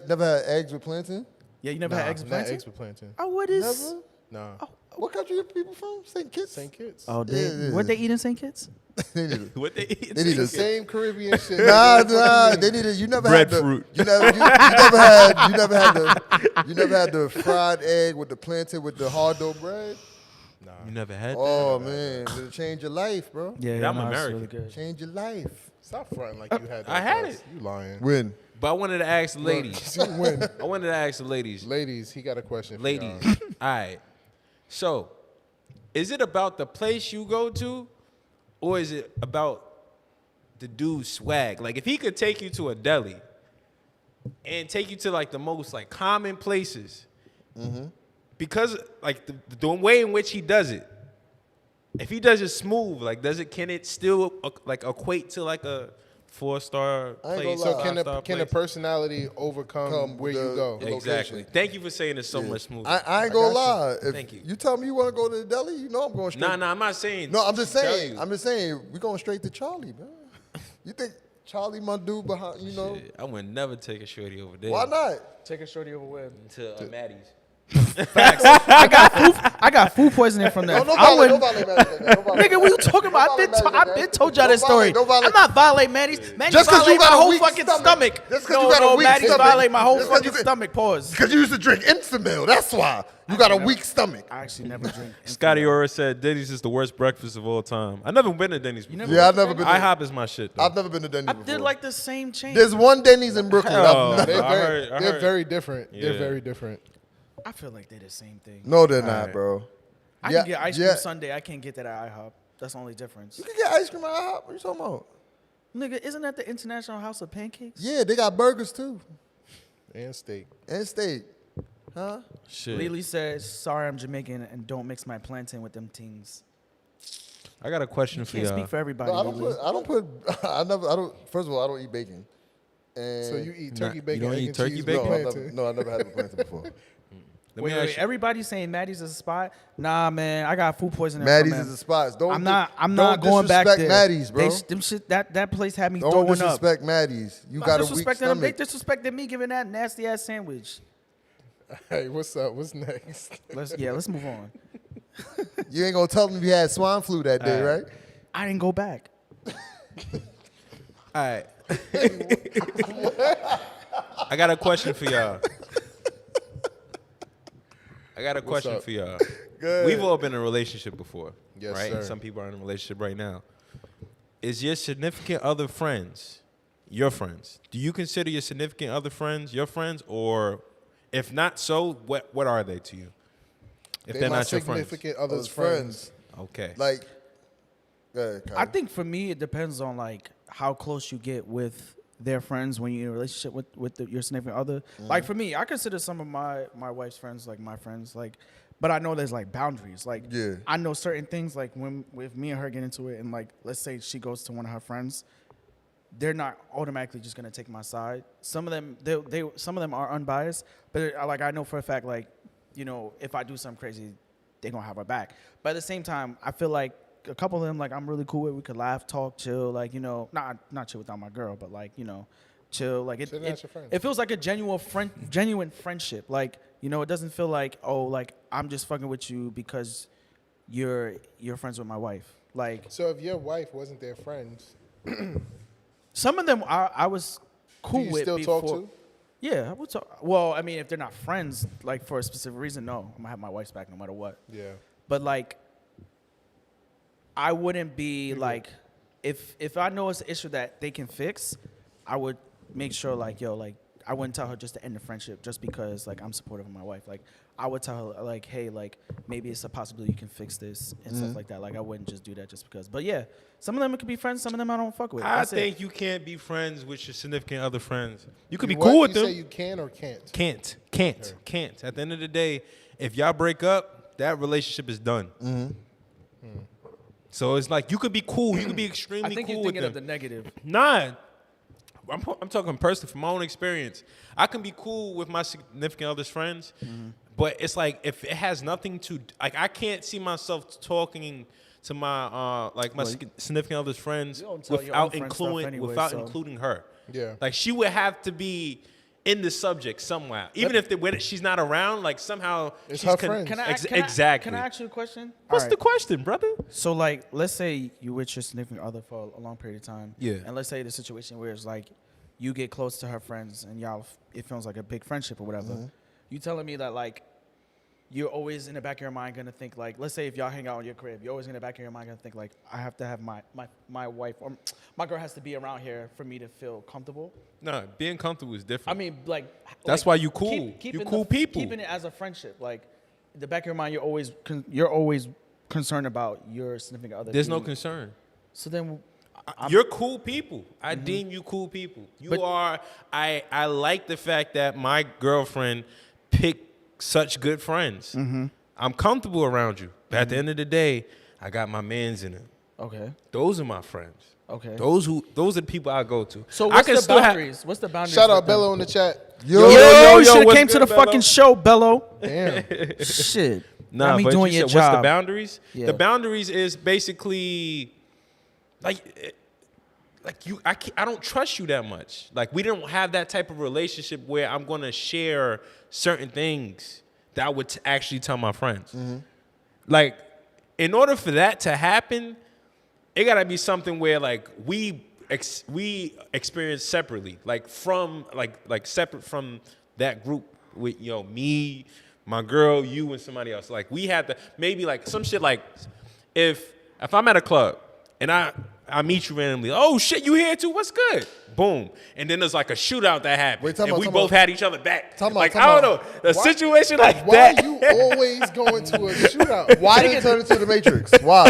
E: never had eggs with plantain?
D: Yeah, you never
C: Nah,
D: had eggs with
C: not
D: plantain.
C: eggs with plantain.
D: Oh, what is?
E: Never?
C: Nah.
E: What country are people from? St. Kitts?
C: St. Kitts.
D: Oh,
E: Yeah.
D: what they eat in St. Kitts?
E: They need it.
B: what they eat.
E: They need a
C: Same Caribbean shit.
E: Nah, they need it. You never had the
B: Breadfruit.
E: you never had the fried egg with the plantain with the hard dough bread.
B: You never had that.
E: Oh man, it'll change your life, bro.
D: Yeah,
B: Yeah, I'm
D: no, it's
B: American.
D: really good.
E: Change your life.
C: Stop fronting like you had that.
B: I had
C: guys.
B: it.
C: You lying.
E: When?
B: But I wanted to ask the ladies.
C: You win.
B: I wanted to ask the ladies.
C: Ladies, he got a question for
B: Ladies.
C: y'all.
B: All right. So, is it about the place you go to, or is it about the dude's swag? Like, if he could take you to a deli and take you to like the most like common places, because like the way in which he does it, if he does it smooth, like can it still like equate to like a 4-star
E: I ain't
B: place.
E: gonna
C: So
E: lie.
C: can the
B: 5-star
C: can the
B: place.
C: personality overcome where you go?
E: the
B: Exactly.
E: location.
B: Thank you for saying it so much smoother.
E: I ain't gonna lie. If
B: Thank you.
E: you tell me you want to go to the deli, you know I'm going straight.
B: Nah, I'm not saying.
E: No, I'm just
B: tell
E: saying.
B: you.
E: I'm just saying. We going straight to Charlie, man. You think Charlie, my dude behind? You know,
B: Shit, I would never take a shorty over there.
E: why not?
D: Take a shorty over where?
B: To Maddie's.
D: I got food poisoning from that.
E: No
D: I
E: violate,
D: wouldn't.
E: no violate, man.
D: Nigga, what you talking about? I've been told y'all this
E: Don't
D: story.
E: violate, don't violate.
D: I'm not violating Maddie's. Maddie's
E: Just 'cause you
D: violate my
E: got a
D: whole
E: weak
D: fucking
E: stomach.
D: stomach.
E: Just 'cause you got a weak
D: Maddie's
E: stomach.
D: violate my whole
E: Just 'cause
D: fucking
E: you-
D: stomach. Pause.
E: Because you used to drink Infamil. That's why. You got a weak stomach.
D: I actually never drink.
B: Scotty Ora said Denny's is the worst breakfast of all time. I've never been to Denny's before.
E: Yeah, I've never been.
B: IHOP is my shit, though.
E: I've never been to Denny's
D: I
E: before.
D: did like the same chain.
E: There's one Denny's in Brooklyn.
B: Hell
E: I've
C: They're
B: I
C: very,
B: heard- I
C: they're
B: heard.
C: very different. They're
B: Yeah.
C: very different.
D: I feel like they're the same thing.
E: No, they're not,
B: Alright.
E: bro.
D: I
E: Yeah,
D: can get ice cream
E: yeah.
D: Sunday. I can't get that at IHOP. That's the only difference.
E: You can get ice cream at IHOP. What are you talking about?
D: Nigga, isn't that the International House of Pancakes?
E: Yeah, they got burgers too
C: And steak.
E: and steak. Huh?
B: Shit.
D: Lily says, "Sorry, I'm Jamaican and don't mix my plantain with them things."
B: I got a question for
D: Can't
B: y'all.
D: speak for everybody.
E: No, I don't
D: Lily.
E: put. I don't put. I never. I don't. First of all, I don't eat bacon. And
C: So you eat
B: Nah,
C: turkey
B: you
C: bacon,
B: don't
C: egg
B: eat
C: and
B: turkey
C: cheese
B: bacon?
C: with
E: no,
C: plantain.
E: I never had a plantain before.
B: Let
D: Wait,
B: me ask
D: wait,
B: you-
D: everybody's saying Maddie's is a spot. Nah, man, I got food poisoning.
E: Maddie's
D: from
E: is
D: them.
E: the spots. Don't.
D: I'm not
E: don't
D: going back
E: disrespect
D: there.
E: Maddie's, bro.
D: Them shit, that place had me
E: Don't
D: throwing up.
E: disrespect Maddie's. You
D: I'm
E: got a weak
D: disrespecting them. They
E: stomach.
D: disrespected me giving that nasty ass sandwich.
C: Hey, what's up? What's next?
D: Let's move on.
E: You ain't gonna tell them you had swine flu that day, right?
D: I didn't go back.
B: All right. I got a question for y'all. I got a question
C: up?
B: for y'all.
E: Good.
B: We've all been in a relationship before,
C: Yes,
B: right?
C: sir.
B: Some people are in a relationship right now. Is your significant other friends your friends? Do you consider your significant other friends your friends, or if not so, what are they to you? If they're
C: my
B: not your friends,
C: significant
E: Those
C: other's friends.
B: okay.
E: Like, go ahead, Kyle.
D: I think for me, it depends on like how close you get with their friends when you're in a relationship with your significant other. Like for me, I consider some of my wife's friends like my friends, like, but I know there's like boundaries. Like,
E: Yeah.
D: I know certain things like when with me and her get into it, and like let's say she goes to one of her friends, they're not automatically just gonna take my side. Some of them some of them are unbiased, but like I know for a fact like, you know, if I do something crazy, they're gonna have our back. But at the same time, I feel like a couple of them, like I'm really cool with. We could laugh, talk, chill, like, you know, not chill without my girl, but like, you know, chill. Like
C: Chill without your friends.
D: it feels like a genuine friendship. Like, you know, it doesn't feel like, oh, like I'm just fucking with you because you're friends with my wife. Like
C: So if your wife wasn't their friends,
D: some of them I was cool
C: do you
D: with
C: still
D: before.
C: talk to?
D: Yeah, I would talk. Well, I mean, if they're not friends, like for a specific reason, no, I'm gonna have my wife's back no matter what.
C: Yeah.
D: But like, I wouldn't be like, if I know it's an issue that they can fix, I would make sure like, yo, like I wouldn't tell her just to end the friendship just because like I'm supportive of my wife. Like I would tell her like, hey, like maybe it's a possibility you can fix this and stuff like that. Like I wouldn't just do that just because. But yeah, some of them could be friends, some of them I don't fuck with.
B: I
D: That's
B: think
D: it.
B: you can't be friends with your significant other friends. You could be
C: You
B: cool
C: what?
B: with
C: You
B: them.
C: say you can or can't?
B: Can't. At the end of the day, if y'all break up, that relationship is done. So it's like you could be cool. You could be extremely
D: I think
B: cool
D: you're
B: with
D: thinking
B: them.
D: of the negative.
B: Nah, I'm talking personally from my own experience. I can be cool with my significant other's friends, but it's like if it has nothing to like, I can't see myself talking to my my significant other's friends
D: You don't tell your own
B: without
D: friends stuff
B: including
D: anyway,
B: without
D: so-
B: including her.
C: Yeah.
B: Like she would have to be in the subject somehow, even if when she's not around. Like somehow
C: It's
B: she's
C: her friends.
B: exactly.
D: Can I ask you a question?
B: What's
D: All
B: the
D: right.
B: question, brother?
D: So like, let's say you with your significant other for a long period of time.
B: Yeah.
D: And let's say the situation where it's like, you get close to her friends and y'all, it feels like a big friendship or whatever. You telling me that like, you're always in the back of your mind gonna think like, let's say if y'all hang out in your crib, you're always in the back of your mind gonna think like, I have to have my wife or my girl has to be around here for me to feel comfortable.
B: No, being comfortable is different.
D: I mean, like
B: That's why you cool.
D: keeping
B: You cool people.
D: Keeping it as a friendship, like in the back of your mind, you're always concerned about your significant other.
B: There's no
D: being-
B: concern.
D: So then,
B: You're cool people. I deem you cool people. You are. I like the fact that my girlfriend picked such good friends. I'm comfortable around you. But at the end of the day, I got my mans in it.
D: okay.
B: Those are my friends.
D: Okay.
B: Those are the people I go to.
D: So
B: I
D: what's
B: can
D: the
B: still
D: boundaries? What's the boundaries?
C: Shout
D: with
C: out
D: them?
C: Bello in the chat.
D: Yo,
B: yo,
D: you should have
B: what's
D: came to
B: good,
D: the fucking
B: Bello?
D: show, Bello.
C: Damn.
D: Shit.
B: Nah,
D: Got me
B: but
D: doing
B: you
D: your
B: said, what's the
D: job.
B: boundaries?
D: Yeah.
B: The boundaries is basically like I don't trust you that much. Like we don't have that type of relationship where I'm gonna share certain things that I would actually tell my friends.
D: Mm-hmm.
B: Like in order for that to happen, it gotta be something where like we experience separately, like from like separate from that group with me, my girl, you, and somebody else. Like we have to maybe like some shit like if I'm at a club and I meet you randomly, oh shit, you here too? What's good? Boom. And then there's like a shootout that happened.
E: Wait,
B: and we both had each other back.
E: Time out,
B: Like,
E: time
B: I don't
E: out.
B: know. A situation like
C: Why
B: that.
C: are you always going to a shootout?
E: Why did it turn into the Matrix? Why?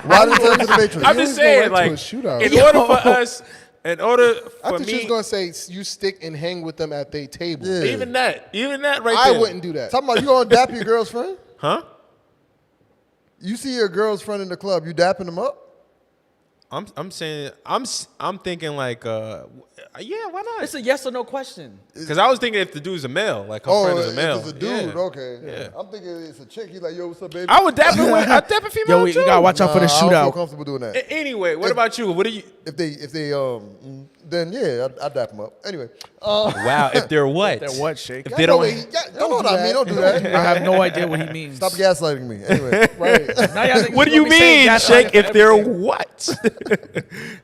E: Why did it turn into the Matrix?
B: I'm
C: You
B: just
C: always
B: saying,
C: go
B: like,
C: right to a shootout.
B: in order for us, in order
C: I
B: for
C: thought you was
B: me,
C: gonna say you stick and hang with them at their table.
E: Yeah.
B: even that right
C: I
B: there.
C: wouldn't do that.
E: Talking about you gonna dap your girl's friend?
B: Huh?
E: You see your girl's friend in the club, you dapping them up?
B: I'm saying, I'm thinking like, yeah, why not?
D: It's a yes or no question.
B: Because I was thinking if the dude's a male, like her friend is a male.
E: If it's a dude,
B: Yeah.
E: okay.
B: Yeah.
E: I'm thinking it's a chick. He's like, yo, what's up, baby?
B: I would dap a female
D: Yo, you
B: too.
D: gotta watch out for the
E: Nah, I don't feel
D: shootout.
E: comfortable doing that.
B: Anyway, what about you? What do you?
E: If they then yeah, I dap them up. Anyway,
B: Wow, if they're what?
D: They're what, Shake?
B: If
C: Y'all
B: they
C: know
B: don't.
C: what he-
E: don't know what I mean. Don't do that.
D: I have no idea what he means.
E: Stop gaslighting me. Anyway,
C: Right.
D: Now y'all niggas
B: What do
D: gonna
B: you
D: be saying
B: mean,
D: gaslighting
B: Shake?
D: for
B: If they're
D: everything.
B: what?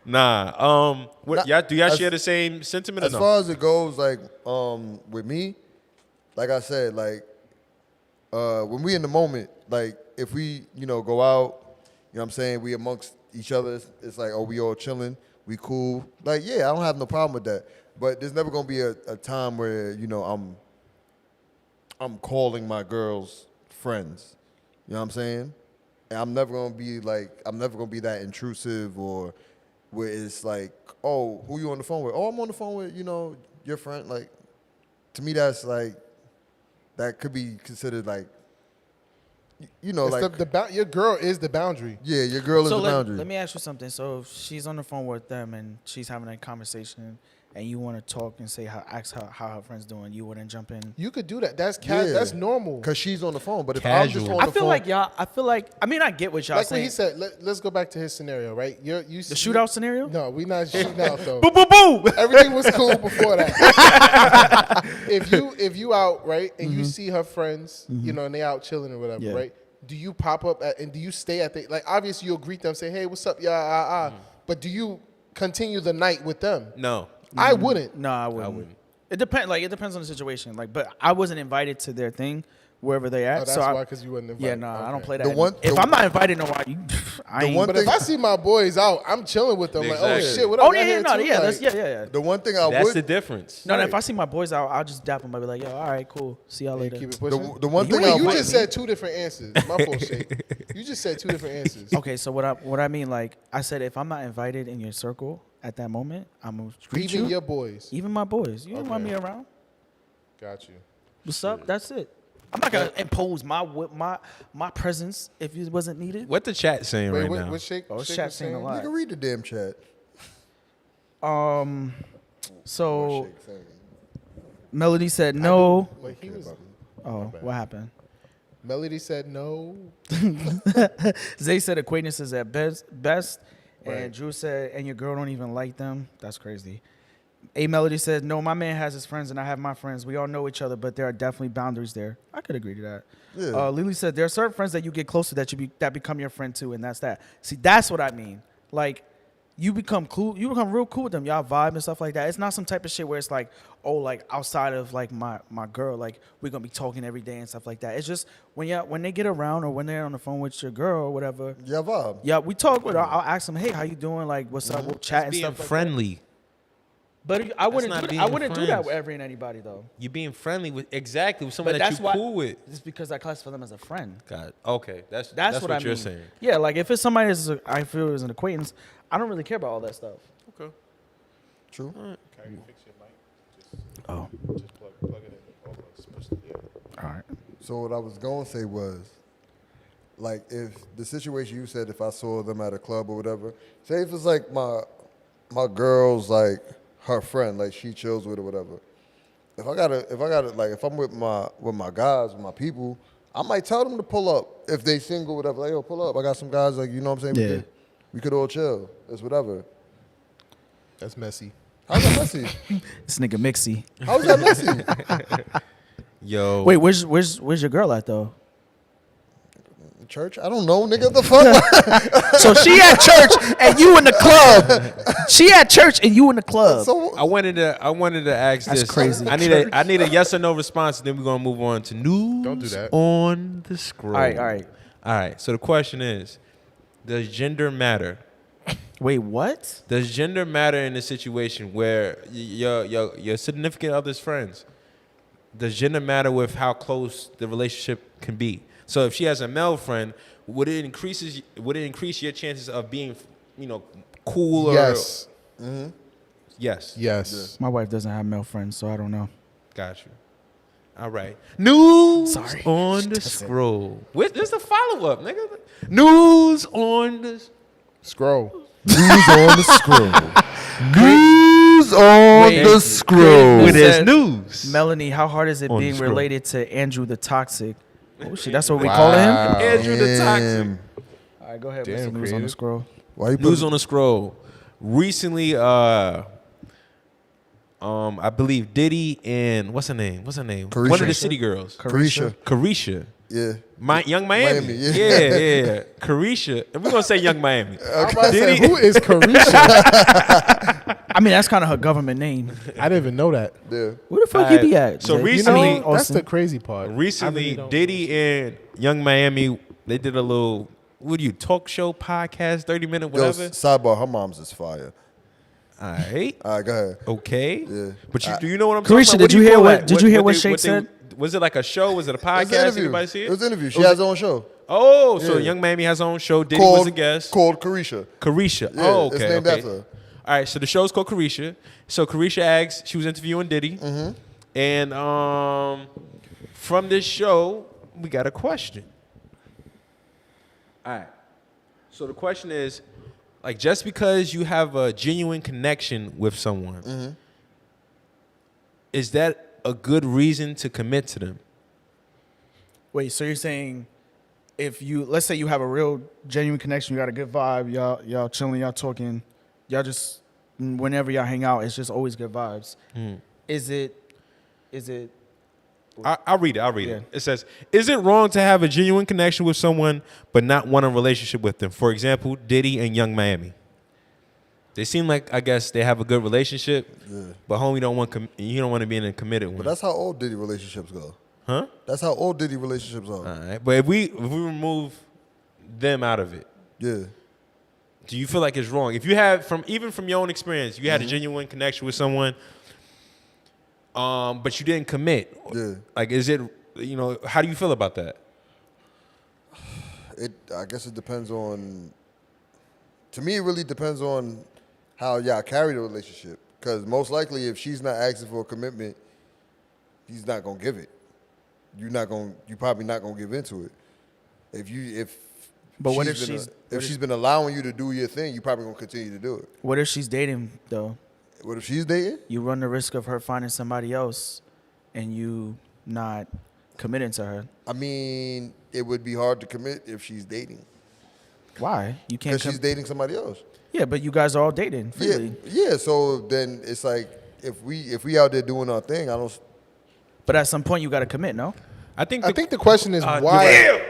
B: Nah. What?
E: Nah,
B: Do y'all
E: as-
B: share the same sentiment or
E: as
B: no?
E: far as it goes, like with me, like I said, like when we in the moment, like if we go out, you know what I'm saying, we amongst each other, it's like, oh, we all chilling, we cool. Like, yeah, I don't have no problem with that. But there's never gonna be a time where I'm calling my girl's friends. You know what I'm saying? And I'm never gonna be that intrusive or where it's like, oh, who you on the phone with? Oh, I'm on the phone with your friend. Like, to me, that's like that could be considered like
C: It's
E: like
C: your girl is the boundary.
E: yeah, your girl is
D: So
E: the boundary.
D: let me ask you something. So if she's on the phone with them and she's having a conversation and you want to talk and ask her how her friend's doing, you wouldn't jump in?
C: You could do that. That's
E: Yeah.
C: that's normal.
E: Because she's on the phone. But if I'm just
B: Casual.
E: on the
D: I feel
E: phone,
D: like I mean, I get what y'all
C: Like what
D: saying.
C: he said. Let's go back to his scenario, right?
D: The shootout scenario?
C: No, we not shooting out though.
B: Boo boo boo.
C: Everything was cool before that. if you out, right, and you see her friends, and they out chilling or whatever,
D: Yeah.
C: right? Do you pop up and do you stay at the, like, obviously you'll greet them, say, hey, what's up, yeah, but do you continue the night with them?
B: No.
C: I wouldn't.
D: No, I wouldn't. It depends. Like, it depends on the situation. Like, but I wasn't invited to their thing, wherever they at.
C: Oh, that's
D: why,
C: why, because you wasn't invited.
D: Yeah, no, I don't
C: Okay.
D: play
E: The
D: that.
E: one-
D: If
E: the-
D: I'm not invited, no, I ain't.
E: one
C: But if
E: thing-
C: I see my boys out, I'm chilling with them. Like, oh
B: Exactly.
C: shit, what up?
D: Oh
C: y'all
D: yeah,
C: here
D: no,
C: too?
D: yeah,
C: Like,
D: that's yeah.
E: the one thing I
B: That's
E: would
B: the difference.
D: No, if I see my boys out, I'll just dap them. I'll be like, yo, all right, cool. See y'all
C: yeah,
D: later.
C: keep it pushing.
E: the one
D: You
E: thing
D: ain't-
E: I
C: You
E: would
C: just said two different answers. My fault, Shake. You just said two different answers.
D: Okay, so what I mean, like I said, if I'm not invited in your circle at that moment, I'm gonna greet
C: Even
D: you.
C: your boys.
D: Even my boys. You don't want
C: Okay.
D: me around.
C: Got you.
D: What's up? That's it. I'm not gonna impose my presence if it wasn't needed.
B: What the chat saying
C: Wait,
B: right
C: what,
B: now?
C: what Shake?
D: Oh,
C: Shake
D: chat
C: was
D: saying a lot.
E: nigga read the damn chat.
D: So
E: Shake saying.
D: Melody said no.
C: Wait, he was.
D: Oh, what happened?
C: Melody said no.
D: Zay said acquaintances at best.
C: Right.
D: And Drew said, and your girl don't even like them. That's crazy. A Melody said, no, my man has his friends and I have my friends. We all know each other, but there are definitely boundaries there. I could agree to that.
E: Yeah.
D: Lily said, there are certain friends that you get close to that become your friend too, and that's that. See, that's what I mean. Like, you become cool. You become real cool with them. Y'all vibe and stuff like that. It's not some type of shit where it's like, oh, like outside of like my girl, like we're gonna be talking every day and stuff like that. It's just when they get around or when they're on the phone with your girl or whatever.
E: Yeah, vibe.
D: Yeah, we talk with her. I'll ask them, hey, how you doing? Like, what's up? We'll chat and
B: Being
D: stuff. Like that.
B: friendly.
D: But I wouldn't.
B: not
D: Do that.
B: being
D: I wouldn't do that
B: friends.
D: with every and anybody though.
B: You being friendly with someone
D: But
B: that
D: that's
B: you
D: why.
B: cool with.
D: It's because I classify them as a friend.
B: God. Okay. That's
D: That's what I
B: you're
D: mean.
B: saying.
D: Yeah, like if it's somebody I feel is an acquaintance, I don't really care about all that stuff.
B: Okay.
E: True.
C: Can you fix your mic?
D: Oh,
C: Just plug it in. Just push it. Yeah.
D: all right.
E: So what I was going to say was, like if the situation you said, if I saw them at a club or whatever, say if it's like my girl's like her friend, like she chills with or whatever. If I gotta like if I'm with my guys, with my people, I might tell them to pull up if they single, whatever. Like, yo, pull up. I got some guys, like, you know what I'm saying?
D: Yeah.
E: We could all chill. It's whatever.
C: That's messy.
E: How's that messy?
D: This nigga Mixie.
E: How's that messy?
B: Yo.
D: Wait, where's your girl at though?
E: Church? I don't know, nigga. The fuck?
D: So she at church and you in the club. She at church and you in the club.
E: So,
B: I wanted to ask
D: That's
B: this.
D: crazy.
B: I need a yes or no response, and then we're gonna move on to news.
C: Don't do that.
B: On the scroll.
D: All right.
B: So the question is, does gender matter?
D: Wait, what?
B: Does gender matter in a situation where your significant other's friends? Does gender matter with how close the relationship can be? So if she has a male friend, would it increase your chances of being, cool or
C: Yes.
B: Yes.
C: Yes.
D: My wife doesn't have male friends, so I don't know.
B: Got you. All right. News
D: Sorry.
B: on the scroll. There's the follow-up, nigga. News on the
C: Scroll.
E: news on the scroll. News on
D: Wait,
E: the scroll.
B: Where there's
D: said-
B: news.
D: Melanie, how hard is it
B: On the
D: being
B: scroll.
D: related to Andrew the Toxic? Oh shit, that's what we calling him?
B: Andrew the Toxic.
E: Damn.
D: All right, go ahead.
C: Damn,
D: What's the news on the
C: creative.
D: scroll?
E: Why you
B: News
E: put
B: on the scroll. Recently, I believe Diddy and what's her name?
E: Carisha.
B: One of the city girls.
E: Carisha?
B: Carisha.
E: Yeah.
B: Young Miami.
E: Miami,
B: yeah.
E: yeah.
B: yeah. Carisha. And we're going to say Young Miami.
C: I'm about to say,
B: Diddy-
C: who is Carisha?
D: I mean, that's kind of her government name.
C: I didn't even know that.
E: Yeah.
D: Where the fuck you be at?
B: So
D: Jay?
B: recently-
D: I mean,
C: That's
D: Austin.
C: the crazy part. I
B: Recently,
C: really don't-
B: Diddy and Young Miami, they did a little, talk show, podcast, 30-minute,
E: Yo,
B: whatever.
E: sidebar, her mom's is fire.
B: All right.
E: All right, go ahead.
B: Okay.
E: Yeah.
B: But do you know what I'm
D: Carisha,
B: talking about?
D: did
B: What do
D: you hear
B: call
D: what-
B: that?
D: did you hear what
B: they-
D: Shake
B: they-
D: said?
B: Was it like a show? Was it a
E: It was an
B: podcast?
E: interview.
B: Anybody see it?
E: It was an interview. She has her own show.
B: Oh, so
E: Yeah.
B: Young Miami has her own show. Diddy was a guest.
E: Called Carisha.
B: Carisha.
E: Yeah,
B: Oh, okay.
E: it's named
B: okay.
E: after her.
B: All right, so the show's called Carisha. So Carisha asked, she was interviewing Diddy.
E: Mm-hmm.
B: And from this show, we got a question. All right. So the question is, like, just because you have a genuine connection with someone,
E: Mm-hmm.
B: is that a good reason to commit to them?
D: Wait, so you're saying let's say you have a real genuine connection, you got a good vibe, y'all chilling, y'all talking, y'all just whenever y'all hang out, it's just always good vibes. Is it?
B: I'll read it.
D: Yeah.
B: It says, is it wrong to have a genuine connection with someone but not want a relationship with them? For example, Diddy and Young Miami. They seem like, I guess, they have a good relationship, but homie you don't want to be in a committed one.
E: But that's how old Diddy relationships go.
B: Huh?
E: That's how old Diddy relationships are.
B: All right. But if we remove them out of it,
E: Yeah.
B: do you feel like it's wrong? If you have, even from your own experience, you had
E: Mm-hmm.
B: a genuine connection with someone, but you didn't commit.
E: Yeah.
B: Like, is it, how do you feel about that?
E: I guess it depends on. To me, it really depends on how y'all carry the relationship. Because most likely, if she's not asking for a commitment, he's not gonna give it. You probably not gonna give into it.
D: But what if
E: she's been allowing you to do your thing, you probably gonna continue to do it.
D: What if she's dating though?
E: What if she's dating?
D: You run the risk of her finding somebody else, and you not committing to her.
E: I mean, it would be hard to commit if she's dating.
D: Why? You can't.
E: Because she's dating somebody else.
D: Yeah, but you guys are all dating freely.
E: Yeah. So then it's like if we out there doing our thing, I don't.
D: But at some point, you got to commit. No.
C: I think the question is why.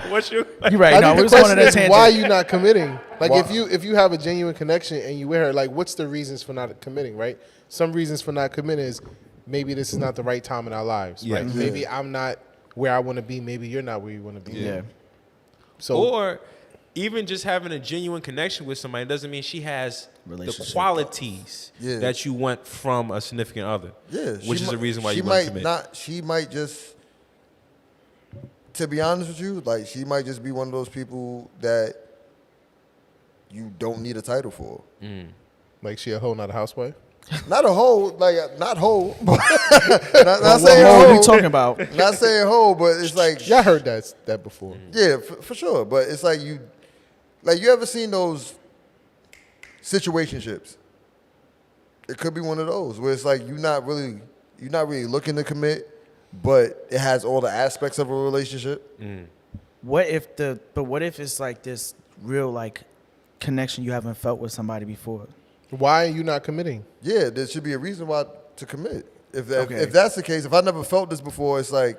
B: What's your?
D: You're right.
C: I
D: No,
C: think
D: we
C: the
D: was going on
C: question
D: a
C: is
D: tangent.
C: why you not committing. Like
E: Why-
C: if you have a genuine connection and you with her, like what's the reasons for not committing? Right. Some reasons for not committing is maybe this is not the right time in our lives.
B: Yeah.
C: Right.
E: Yeah.
C: Maybe I'm not where I want to be. Maybe you're not where you want to be.
D: Yeah.
C: So
B: Or even just having a genuine connection with somebody doesn't mean she has the
D: Relationship.
B: qualities
E: Yeah.
B: that you want from a significant other.
E: Yeah,
B: which is the reason why
E: she
B: you want
E: might
B: to commit.
E: not. She might just, to be honest with you, like she might just be one of those people that you don't need a title for.
C: like she a whole not a housewife.
E: Not a hoe, like not hoe, but not saying
D: What
E: hoe.
D: are you talking about?
E: Not saying hoe, but it's like
C: Y'all heard that before.
E: yeah, for sure. But it's like you ever seen those situationships? It could be one of those where it's like you're not really looking to commit, but it has all the aspects of a relationship.
D: What if it's like this real like connection you haven't felt with somebody before?
C: Why are you not committing?
E: Yeah, there should be a reason why to commit. If
D: Okay.
E: that's the case, if I never felt this before, it's like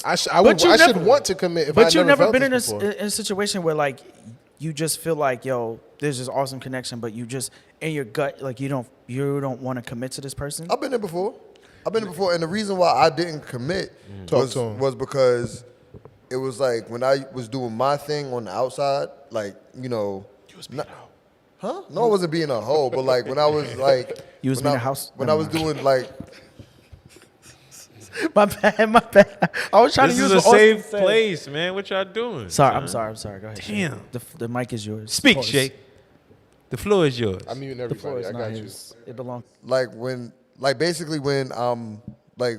C: I should
D: never-
C: want to commit. If
D: But
C: I
D: you've never
C: felt
D: been in
C: this before.
D: in a situation where like you just feel like, yo, there's this awesome connection, but you just in your gut like you don't want to commit to this person.
E: I've been there before. And the reason why I didn't commit
C: Talk to him.
E: was because it was like when I was doing my thing on the outside, like, you know.
C: You was being a hoe.
E: Huh? No, I wasn't being a hoe, but like when I was like.
D: You was being a house?
E: When I was doing like.
D: my bad. I was trying
B: This
D: to
B: is
D: use
B: a
D: what Austin
B: safe
D: said.
B: place, man. What y'all doing?
D: Sorry,
B: son?
D: I'm sorry. Go ahead.
B: Damn.
D: Shay. The mic is yours.
B: Speak,
D: Pause.
B: Shay. The floor is yours.
C: I'm muting
D: The floor
C: everybody.
D: is
C: I
D: not
C: got you.
D: his. It belongs.
E: Basically when like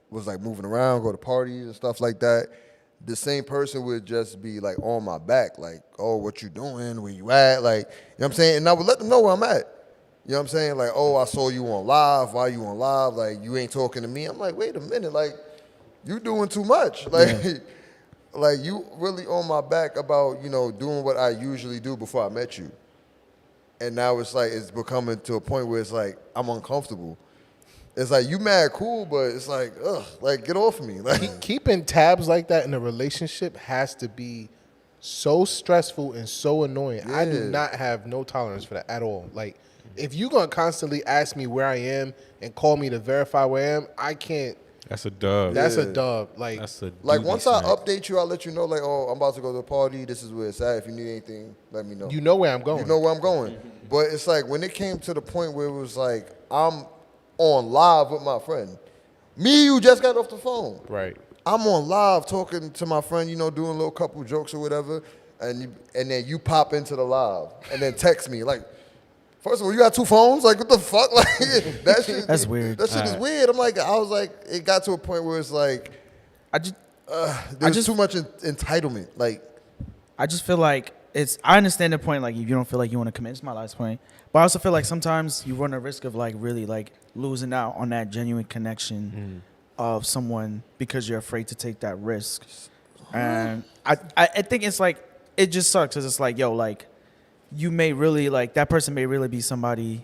E: was like moving around, go to parties and stuff like that, the same person would just be like on my back, like, oh, what you doing, where you at, like, you know what I'm saying? And I would let them know where I'm at. You know what I'm saying? Like, oh, I saw you on live. Why you on live? Like, you ain't talking to me. I'm like, wait a minute, like, you doing too much. Like, like you really on my back about, you know, doing what I usually do before I met you. And now it's like, it's becoming to a point where it's like, I'm uncomfortable. It's like, you mad cool, but it's like, ugh, like, get off of me. Like,
C: Keeping tabs like that in a relationship has to be so stressful and so annoying. I do
E: Yeah.
C: not have no tolerance for that at all. Like, if you're going to constantly ask me where I am and call me to verify where I am, I can't.
B: That's a dub.
C: That's a
E: Yeah.
C: dub. Like,
B: That's a
E: like
B: duty
E: once I
B: smack.
E: update you, I'll let you know, like, oh, I'm about to go to the party. This is where it's at. If you need anything, let me know.
C: you know where I'm going.
E: You know where I'm going. But it's like when it came to the point where it was like, I'm on live with my friend. Me, you just got off the phone.
C: Right.
E: I'm on live talking to my friend, you know, doing a little couple jokes or whatever, and then you pop into the live and then text me like, first of all, you got two phones? Like, what the fuck? Like, that shit.
D: That's weird.
E: That shit is weird. I was like, it got to a point where it's like, there's too much entitlement. Like,
D: I just feel like I understand the point, like, if you don't feel like you want to commit, it's my last point. But I also feel like sometimes you run a risk of, like, really, like, losing out on that genuine connection of someone because you're afraid to take that risk. And I think it's, like, it just sucks because it's like, yo, like, you may really, like, that person may really be somebody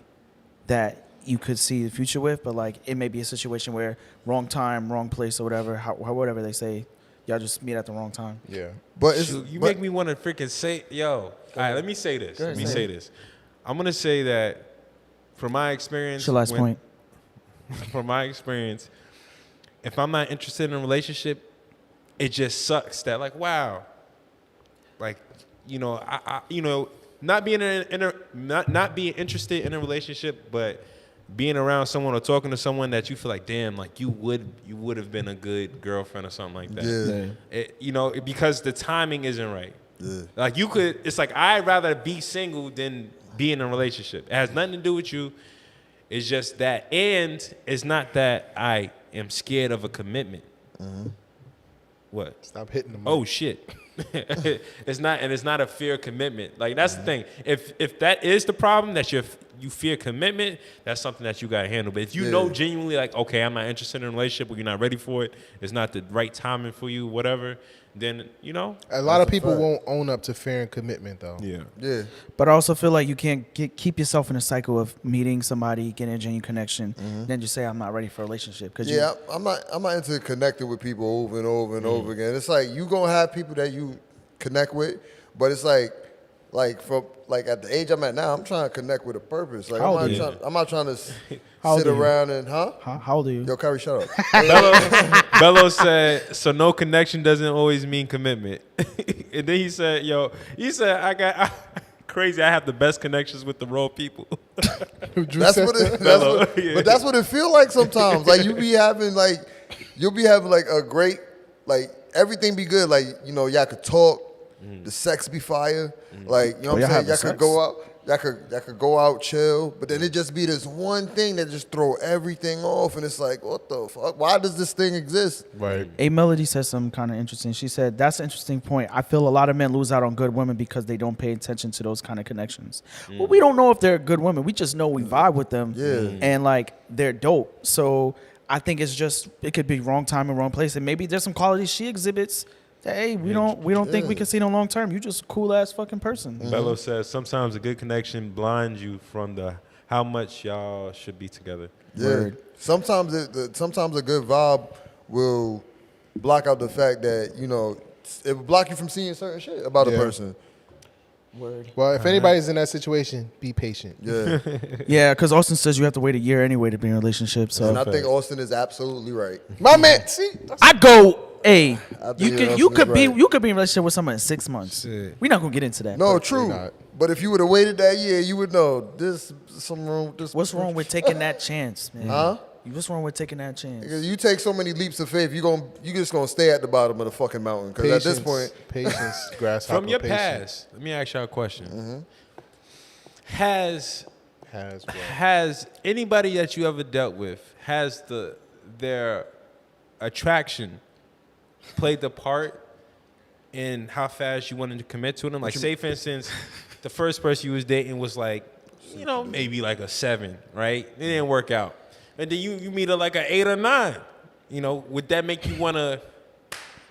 D: that you could see the future with, but, like, it may be a situation where wrong time, wrong place or whatever, whatever they say, y'all just meet at the wrong time.
C: Yeah.
E: but it's,
B: Shoot, you
E: but-
B: make me want to freaking say, yo. All right, let me say this.
D: Go ahead,
B: Let me
D: say
B: say
D: it.
B: this. I'm gonna say that from my experience.
D: What's your last point?
B: From my experience, if I'm not interested in a relationship, it just sucks that, like, wow, like, you know, I you know, not being not being interested in a relationship, but being around someone or talking to someone that you feel like, damn, like you would have been a good girlfriend or something like that.
E: Yeah.
B: You know, because the timing isn't right.
E: Yeah.
B: Like you could, it's like I'd rather be single than be in a relationship. It has nothing to do with you. It's just that, and it's not that I am scared of a commitment. What?
C: Stop hitting them.
B: Oh shit. It's not a fear of commitment. Like that's the thing. If that is the problem, that you fear commitment, that's something that you gotta handle. But if you know genuinely, like, okay, I'm not interested in a relationship, or you're not ready for it, it's not the right timing for you, whatever, then you know.
C: A lot of
E: That's a
C: people
E: fact.
C: won't own up to fear and commitment, though.
B: Yeah.
E: Yeah.
D: But I also feel like you can't keep yourself in a cycle of meeting somebody, getting a genuine connection, then just say I'm not ready for a relationship. Cause
E: Yeah, I'm not into connecting with people over and over and over again. It's like you gonna have people that you connect with, but it's like from at the age I'm at now, I'm trying to connect with a purpose. Like
D: How
E: I'm
D: old
E: not,
D: are you?
E: I'm not trying to
D: How old
E: sit
D: are you?
E: around and
D: how old are you?
E: Yo, Kyrie, shut up.
B: Bello said, so no connection doesn't always mean commitment. And then he said, crazy, I have the best connections with the wrong people.
E: That's what it.
B: Bello, yeah.
E: But that's what it feel like sometimes. Like you'll be having like a great, like everything be good. Like, you know, y'all could talk, the sex be fire. Like, you know what
D: y'all
E: I'm saying?
D: having
E: Y'all could
D: sex?
E: go out. That could go out, chill, but then it just be this one thing that just throw everything off, and it's like, what the fuck? Why does this thing exist?
C: Right.
D: A Melody said something kind of interesting. She said, that's an interesting point. I feel a lot of men lose out on good women because they don't pay attention to those kind of connections. Well, we don't know if they're good women. We just know we vibe with them.
E: Yeah.
D: And, like, they're dope. So I think it's just, it could be wrong time and wrong place. And maybe there's some qualities she exhibits that, hey, we don't think we can see no long term. You just a cool ass fucking person.
B: Bello says sometimes a good connection blinds you from the how much y'all should be together.
E: Yeah.
D: Word.
E: Sometimes sometimes a good vibe will block out the fact that, you know, it will block you from seeing certain shit about a person.
D: Word.
C: Well, if anybody's in that situation, be patient.
E: Yeah.
D: Yeah, because Austin says you have to wait a year anyway to be in a relationship. So
E: And I think Austin is absolutely right.
C: My man, see,
D: I go, hey,
E: I
D: you
E: think
D: could
E: Austin is right.
D: you could be in a relationship with someone in 6 months.
C: Shit.
D: We're not gonna get into that.
E: No,
D: but
E: true.
C: not.
E: But if you would have waited that year, you would know this some wrong. This
D: What's wrong with taking that chance, man?
E: Huh?
D: What's wrong with taking that chance?
E: Because you take so many leaps of faith, you just gonna stay at the bottom of the fucking mountain. Because at this point,
C: patience, grasshopper.
B: From your
C: patience.
B: past, let me ask y'all a question. Has
C: Has what?
B: Has anybody that you ever dealt with, has their attraction played the part in how fast you wanted to commit to them? Like, say, for instance, the first person you was dating was like, you know, maybe like a 7, right? It didn't work out. And then you meet her like an 8 or 9. You know, would that make you want to,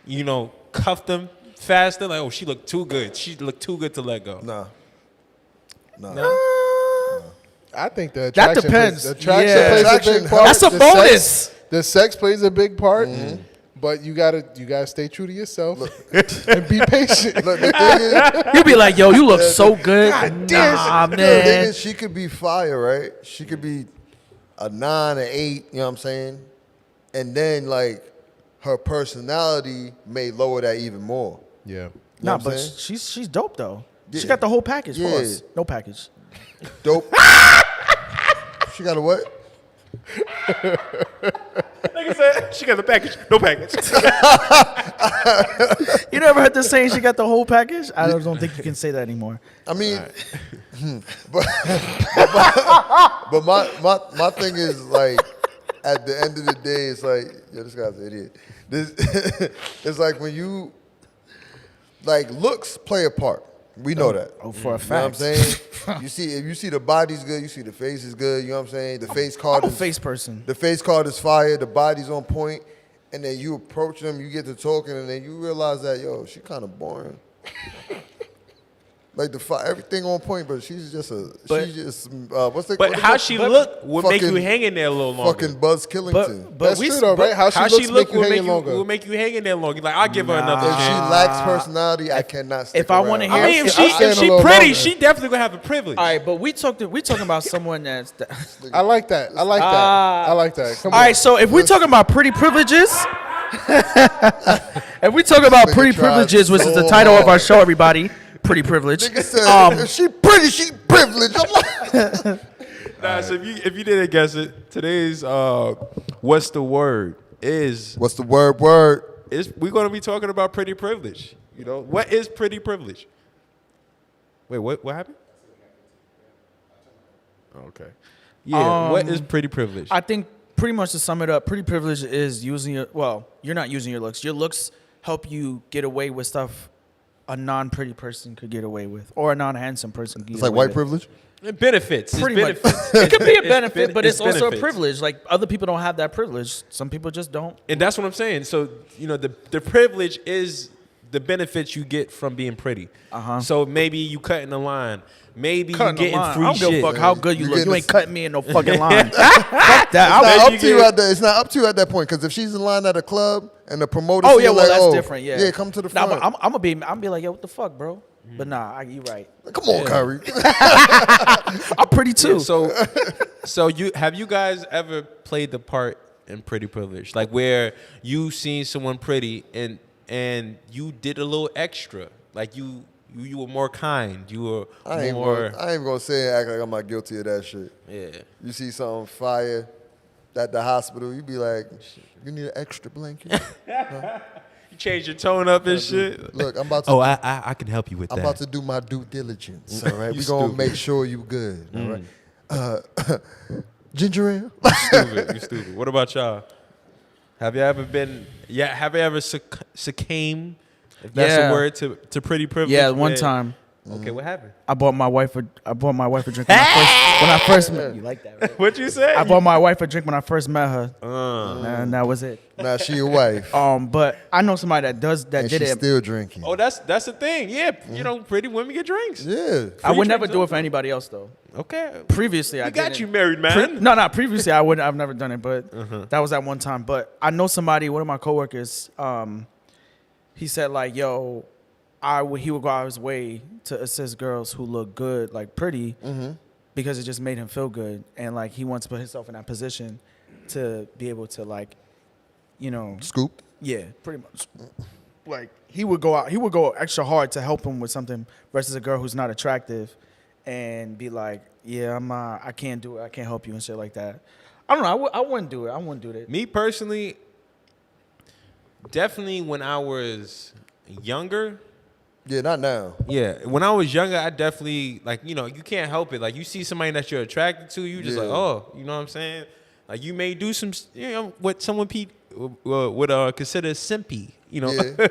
B: you know, cuff them faster? Like, oh, she looked too good. She looked too good to let go.
E: nah.
C: I think the
D: That
C: attraction
D: depends.
C: Plays, attraction
D: Yeah.
C: plays a
E: Attraction
C: big part.
D: That's a
C: The
D: bonus.
C: Sex, the sex plays a big part, but you gotta stay true to yourself and be patient.
E: Look, the thing is,
D: You be like, yo, you look so good. Nah,
E: the thing
D: man.
E: is, she could be fire, right? She could be a 9 or 8. You know what I'm saying? And then like her personality may lower that even more.
C: Yeah.
E: You know
D: Nah,
E: what I'm
D: but
E: saying?
D: she's dope though. She
E: Yeah.
D: got the whole package.
E: Yeah.
D: Pause. No package.
E: Dope. She got a what?
B: Like I said, she got the package, no package.
D: You never heard the saying she got the whole package? I don't think you can say that anymore.
E: I mean, but my thing is like, at the end of the day, it's like, yo, this guy's an idiot. It's like when you, like, looks play a part. We know that.
D: Oh, for a
E: You know what I'm
D: fact.
E: saying? If you see the body's good, you see the face is good. You know what I'm saying? The face card
D: I'm a
E: is
D: face person.
E: The face card is fire. The body's on point, and then you approach them, you get to talking, and then you realize that, yo, she kind of boring. Like everything on point, but she's just what's the
B: But how she look would make you
E: fucking-
B: hang in there a little longer.
E: fucking Buzz Killington.
D: But
C: That's true though, right? How she looks make you hanging longer.
B: will make you hang in there longer. Like, I'll give her another
E: If she
B: chance.
E: lacks personality, I cannot stick
D: if I
E: around.
D: wanna
B: I mean, if
C: I'll stand a
B: she
C: little
B: pretty,
C: longer.
B: she definitely gonna have a privilege.
D: All right, but we talking about someone that's.
C: I like that. I like that. I like that. Come
D: All
C: on.
D: right, so if we're talking about pretty privileges, if we talk about
E: Nigga
D: pretty
E: tried
D: privileges, which is the
E: so
D: title of
E: hard.
D: our show, everybody, pretty privilege.
E: Nigga said, if she pretty, she privileged. I'm like,
B: Nah, so if you didn't guess it, today's what's the word is
E: what's the word?
B: we're gonna be talking about pretty privilege. You know, what is pretty privilege? Wait, what happened? Okay. Yeah, what is pretty privilege?
D: I think pretty much to sum it up, pretty privilege is using your, well, you're not using your looks. Your looks help you get away with stuff a non-pretty person could get away with, or a non-handsome person could
E: It's
D: get
E: like
D: away
E: white
D: with.
E: privilege.
B: It benefits.
D: Pretty
B: It's
D: much.
B: benefits.
D: It could be a
B: It's
D: benefit, but it's also a
B: benefits.
D: privilege. Like, other people don't have that privilege. Some people just don't.
B: And that's what I'm saying. So, you know, the privilege is the benefits you get from being pretty.
D: Uh-huh.
B: So maybe you cutting the line. Maybe
D: Cutting the
B: you getting
D: line.
B: free
D: I don't give a
B: shit.
D: fuck how good you
E: You
D: look.
E: getting
D: You ain't
E: the-
D: cutting me in no fucking line. Fuck that.
E: It's not
B: you
E: up to you
B: get-
E: at that. It's not up to you at that point. Because if she's in line at a club and the promoter,
D: Oh
E: see
D: yeah,
E: her
D: well
E: like,
D: that's
E: oh,
D: different. Yeah,
E: yeah, come to the
D: Nah,
E: front.
D: but I'm gonna be like, yo, what the fuck, bro? But nah, you right.
E: Come on, Kyrie.
D: I'm pretty too.
B: Yeah, so you guys ever played the part in Pretty Privilege? Like, where you seen someone pretty and you did a little extra. Like you were more kind. You were
E: I ain't
B: more.
E: gonna say and act like I'm not guilty of that shit.
B: Yeah.
E: You see something fire at the hospital, you be like, you need an extra blanket.
B: You change your tone up and shit.
E: Look, I'm about to.
B: Oh, I can help you with
E: I'm
B: that.
E: about to do my due diligence. All right,
B: You
E: we gonna
B: stupid.
E: make sure you good. All right. Ginger ale.
B: You stupid. What about y'all? Have you ever been? Yeah. Have you ever succumbed? If that's
D: Yeah.
B: a word to pretty privilege.
D: Yeah, one
B: man?
D: time
B: Okay, what happened?
D: I bought my wife a drink when I first met. You like that, right?
B: What you say?
D: I bought my wife a drink when I first met her, and that was it.
E: Now she your wife,
D: But I know somebody that
E: and
D: did
E: she's
D: it.
E: still drinking.
B: Oh, that's the thing. Yeah, you know, pretty women get drinks.
E: Yeah.
D: I would never
B: drinks
D: do it
B: also.
D: for anybody else though.
B: Okay.
D: Previously, I
B: We got
D: didn't.
B: you married, man.
D: No, previously I wouldn't. I've never done it, but that was at one time. But I know somebody. One of my coworkers. He said like, "Yo, he would go out his way to assist girls who look good, like pretty, because it just made him feel good, and like he wants to put himself in that position to be able to like, you know,
E: Scoop.
D: yeah, pretty much. Like he would go extra hard to help him with something versus a girl who's not attractive, and be like, yeah, I can't do it, I can't help you and shit like that. I don't know. I wouldn't do it. I wouldn't do that.
B: Me personally, definitely when I was younger.
E: Yeah, not now.
B: Yeah, when I was younger, I definitely like, you know, you can't help it. Like you see somebody that you're attracted to, you just
E: Yeah.
B: like, oh, you know what I'm saying? Like you may do some, you know, what someone would consider simpy. You know,
E: Yeah.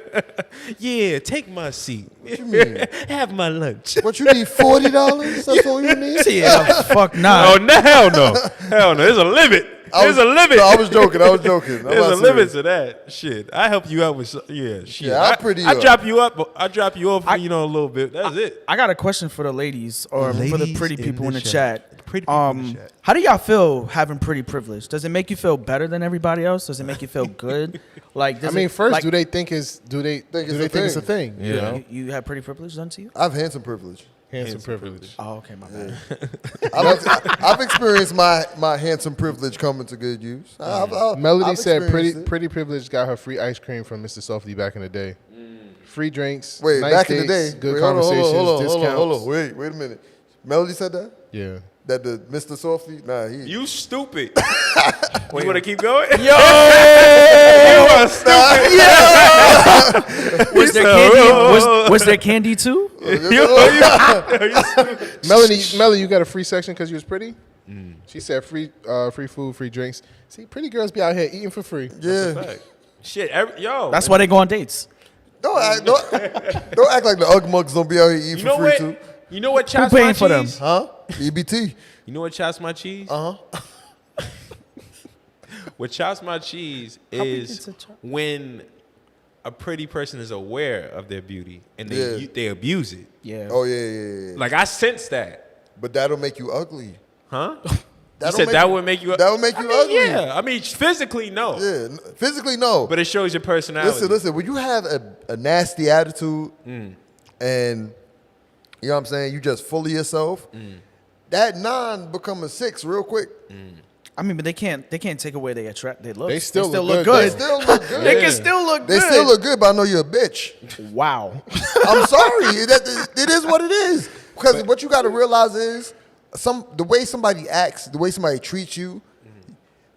B: yeah, take my seat.
E: What you mean?
B: Have my lunch.
E: What you need? $40? That's all you need?
D: Yeah, fuck
B: Oh
D: nah.
B: no, hell no, hell no. There's a limit. There's a limit.
E: No, I was joking. I'm
B: There's
E: not
B: a limit
E: serious.
B: to that shit. I help you out with yeah, shit.
E: Yeah, I'll pretty
B: I
E: up.
B: drop you up. I drop you off. You know, a little bit. That's it.
D: I got a question for the ladies or for the
B: Ladies
D: pretty
B: in
D: people
B: the
D: in the
B: chat.
D: chat.
B: Pretty people in the chat.
D: How do y'all feel having pretty privilege? Does it make you feel better than everybody else? Does it make you feel good? Like,
C: I mean, first,
D: like,
C: do they think it's a thing?
B: Yeah.
C: You know,
D: you have pretty privilege done to you?
E: I have handsome privilege.
C: handsome privilege.
D: Oh, okay, my bad.
E: I've experienced my handsome privilege coming to good use.
C: Melody
E: I've
C: said
E: experienced it.
C: pretty privilege got her free ice cream from Mr. Softly back in the day. Free drinks.
E: Wait,
C: nice
E: back in the
C: dates,
E: day.
C: good
E: Wait,
C: conversations,
E: hold
C: discounts.
E: on. Wait a minute. Melody said that?
C: Yeah.
E: That the Mr. Softly? Nah, he.
B: You stupid. You want to keep going?
D: Yo!
B: You are stupid.
D: Was there candy? Was there candy too?
C: Melody, you got a free section because you was pretty? She said free food, free drinks. See, pretty girls be out here eating for free.
E: Yeah.
B: Shit, yo.
D: That's why they go on dates.
E: Don't act like the Ugg mugs don't be out here eating
B: You know
E: for free
B: what?
E: too.
B: You know what chops
D: paying
B: my
D: for them?
B: cheese?
E: Huh? EBT.
B: You know what chops my cheese?
E: Uh-huh.
B: What chops my cheese is when a pretty person is aware of their beauty and they abuse it.
D: Yeah.
E: Oh, yeah.
B: Like I sense that.
E: But that'll make you ugly.
B: Huh?
E: That'll
B: You said
E: make
B: that would make you
E: That would make you ugly.
B: Yeah. I mean, physically, no.
E: Yeah. Physically, no.
B: But it shows your personality.
E: Listen. When you have a nasty attitude and, you know what I'm saying, you just full of yourself, that 9 become a 6 real quick.
D: I mean, but they can't take away their look.
C: They still look
D: look
C: good.
E: They still look good.
D: They can still look
E: They
D: good.
E: still look good, but I know you're a bitch.
D: Wow.
E: I'm sorry. It is what it is. Because what you got to realize is the way somebody acts, the way somebody treats you,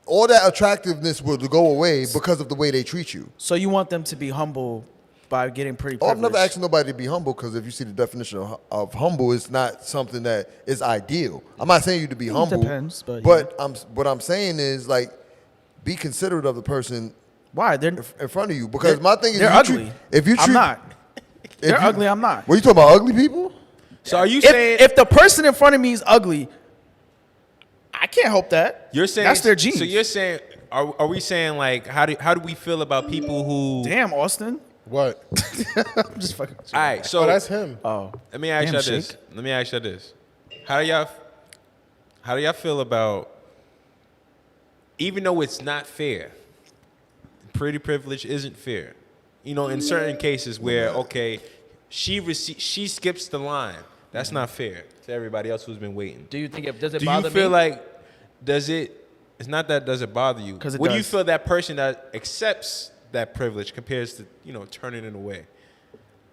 E: all that attractiveness will go away because of the way they treat you.
D: So you want them to be humble by getting pretty
E: Oh,
D: privileged?
E: I've never asked nobody to be humble because if you see the definition of humble, it's not something that is ideal. I'm not saying you to be humble.
D: depends, but
E: what I'm saying is like be considerate of the person
D: Why? They're
E: in front of you. Because my thing is
D: they're ugly.
E: if you treat,
D: I'm not.
E: if
D: They're
E: you-
D: ugly. I'm not.
E: What you talking about? Ugly people?
B: So are you saying
D: If the person in front of me is ugly, I can't help that.
B: you're saying
D: that's their genes?
B: So you're saying are we saying like how do we feel about people who
D: Damn, Austin.
C: What?
D: I'm just fucking.
B: All right, so
C: Oh, that's him.
D: Oh,
B: let me ask
D: Damn,
B: y'all this.
D: Shake.
B: Let me ask y'all this. How do y'all feel about, even though it's not fair, pretty privilege isn't fair. You know, in certain cases where, okay, she skips the line. That's not fair to everybody else who's been waiting.
D: do you think does it
B: Do
D: bother
B: you feel
D: me?
B: like, it's not that does it bother you?
D: 'Cause it
B: What do you
D: does.
B: feel that person that accepts that privilege compares to, turning it away?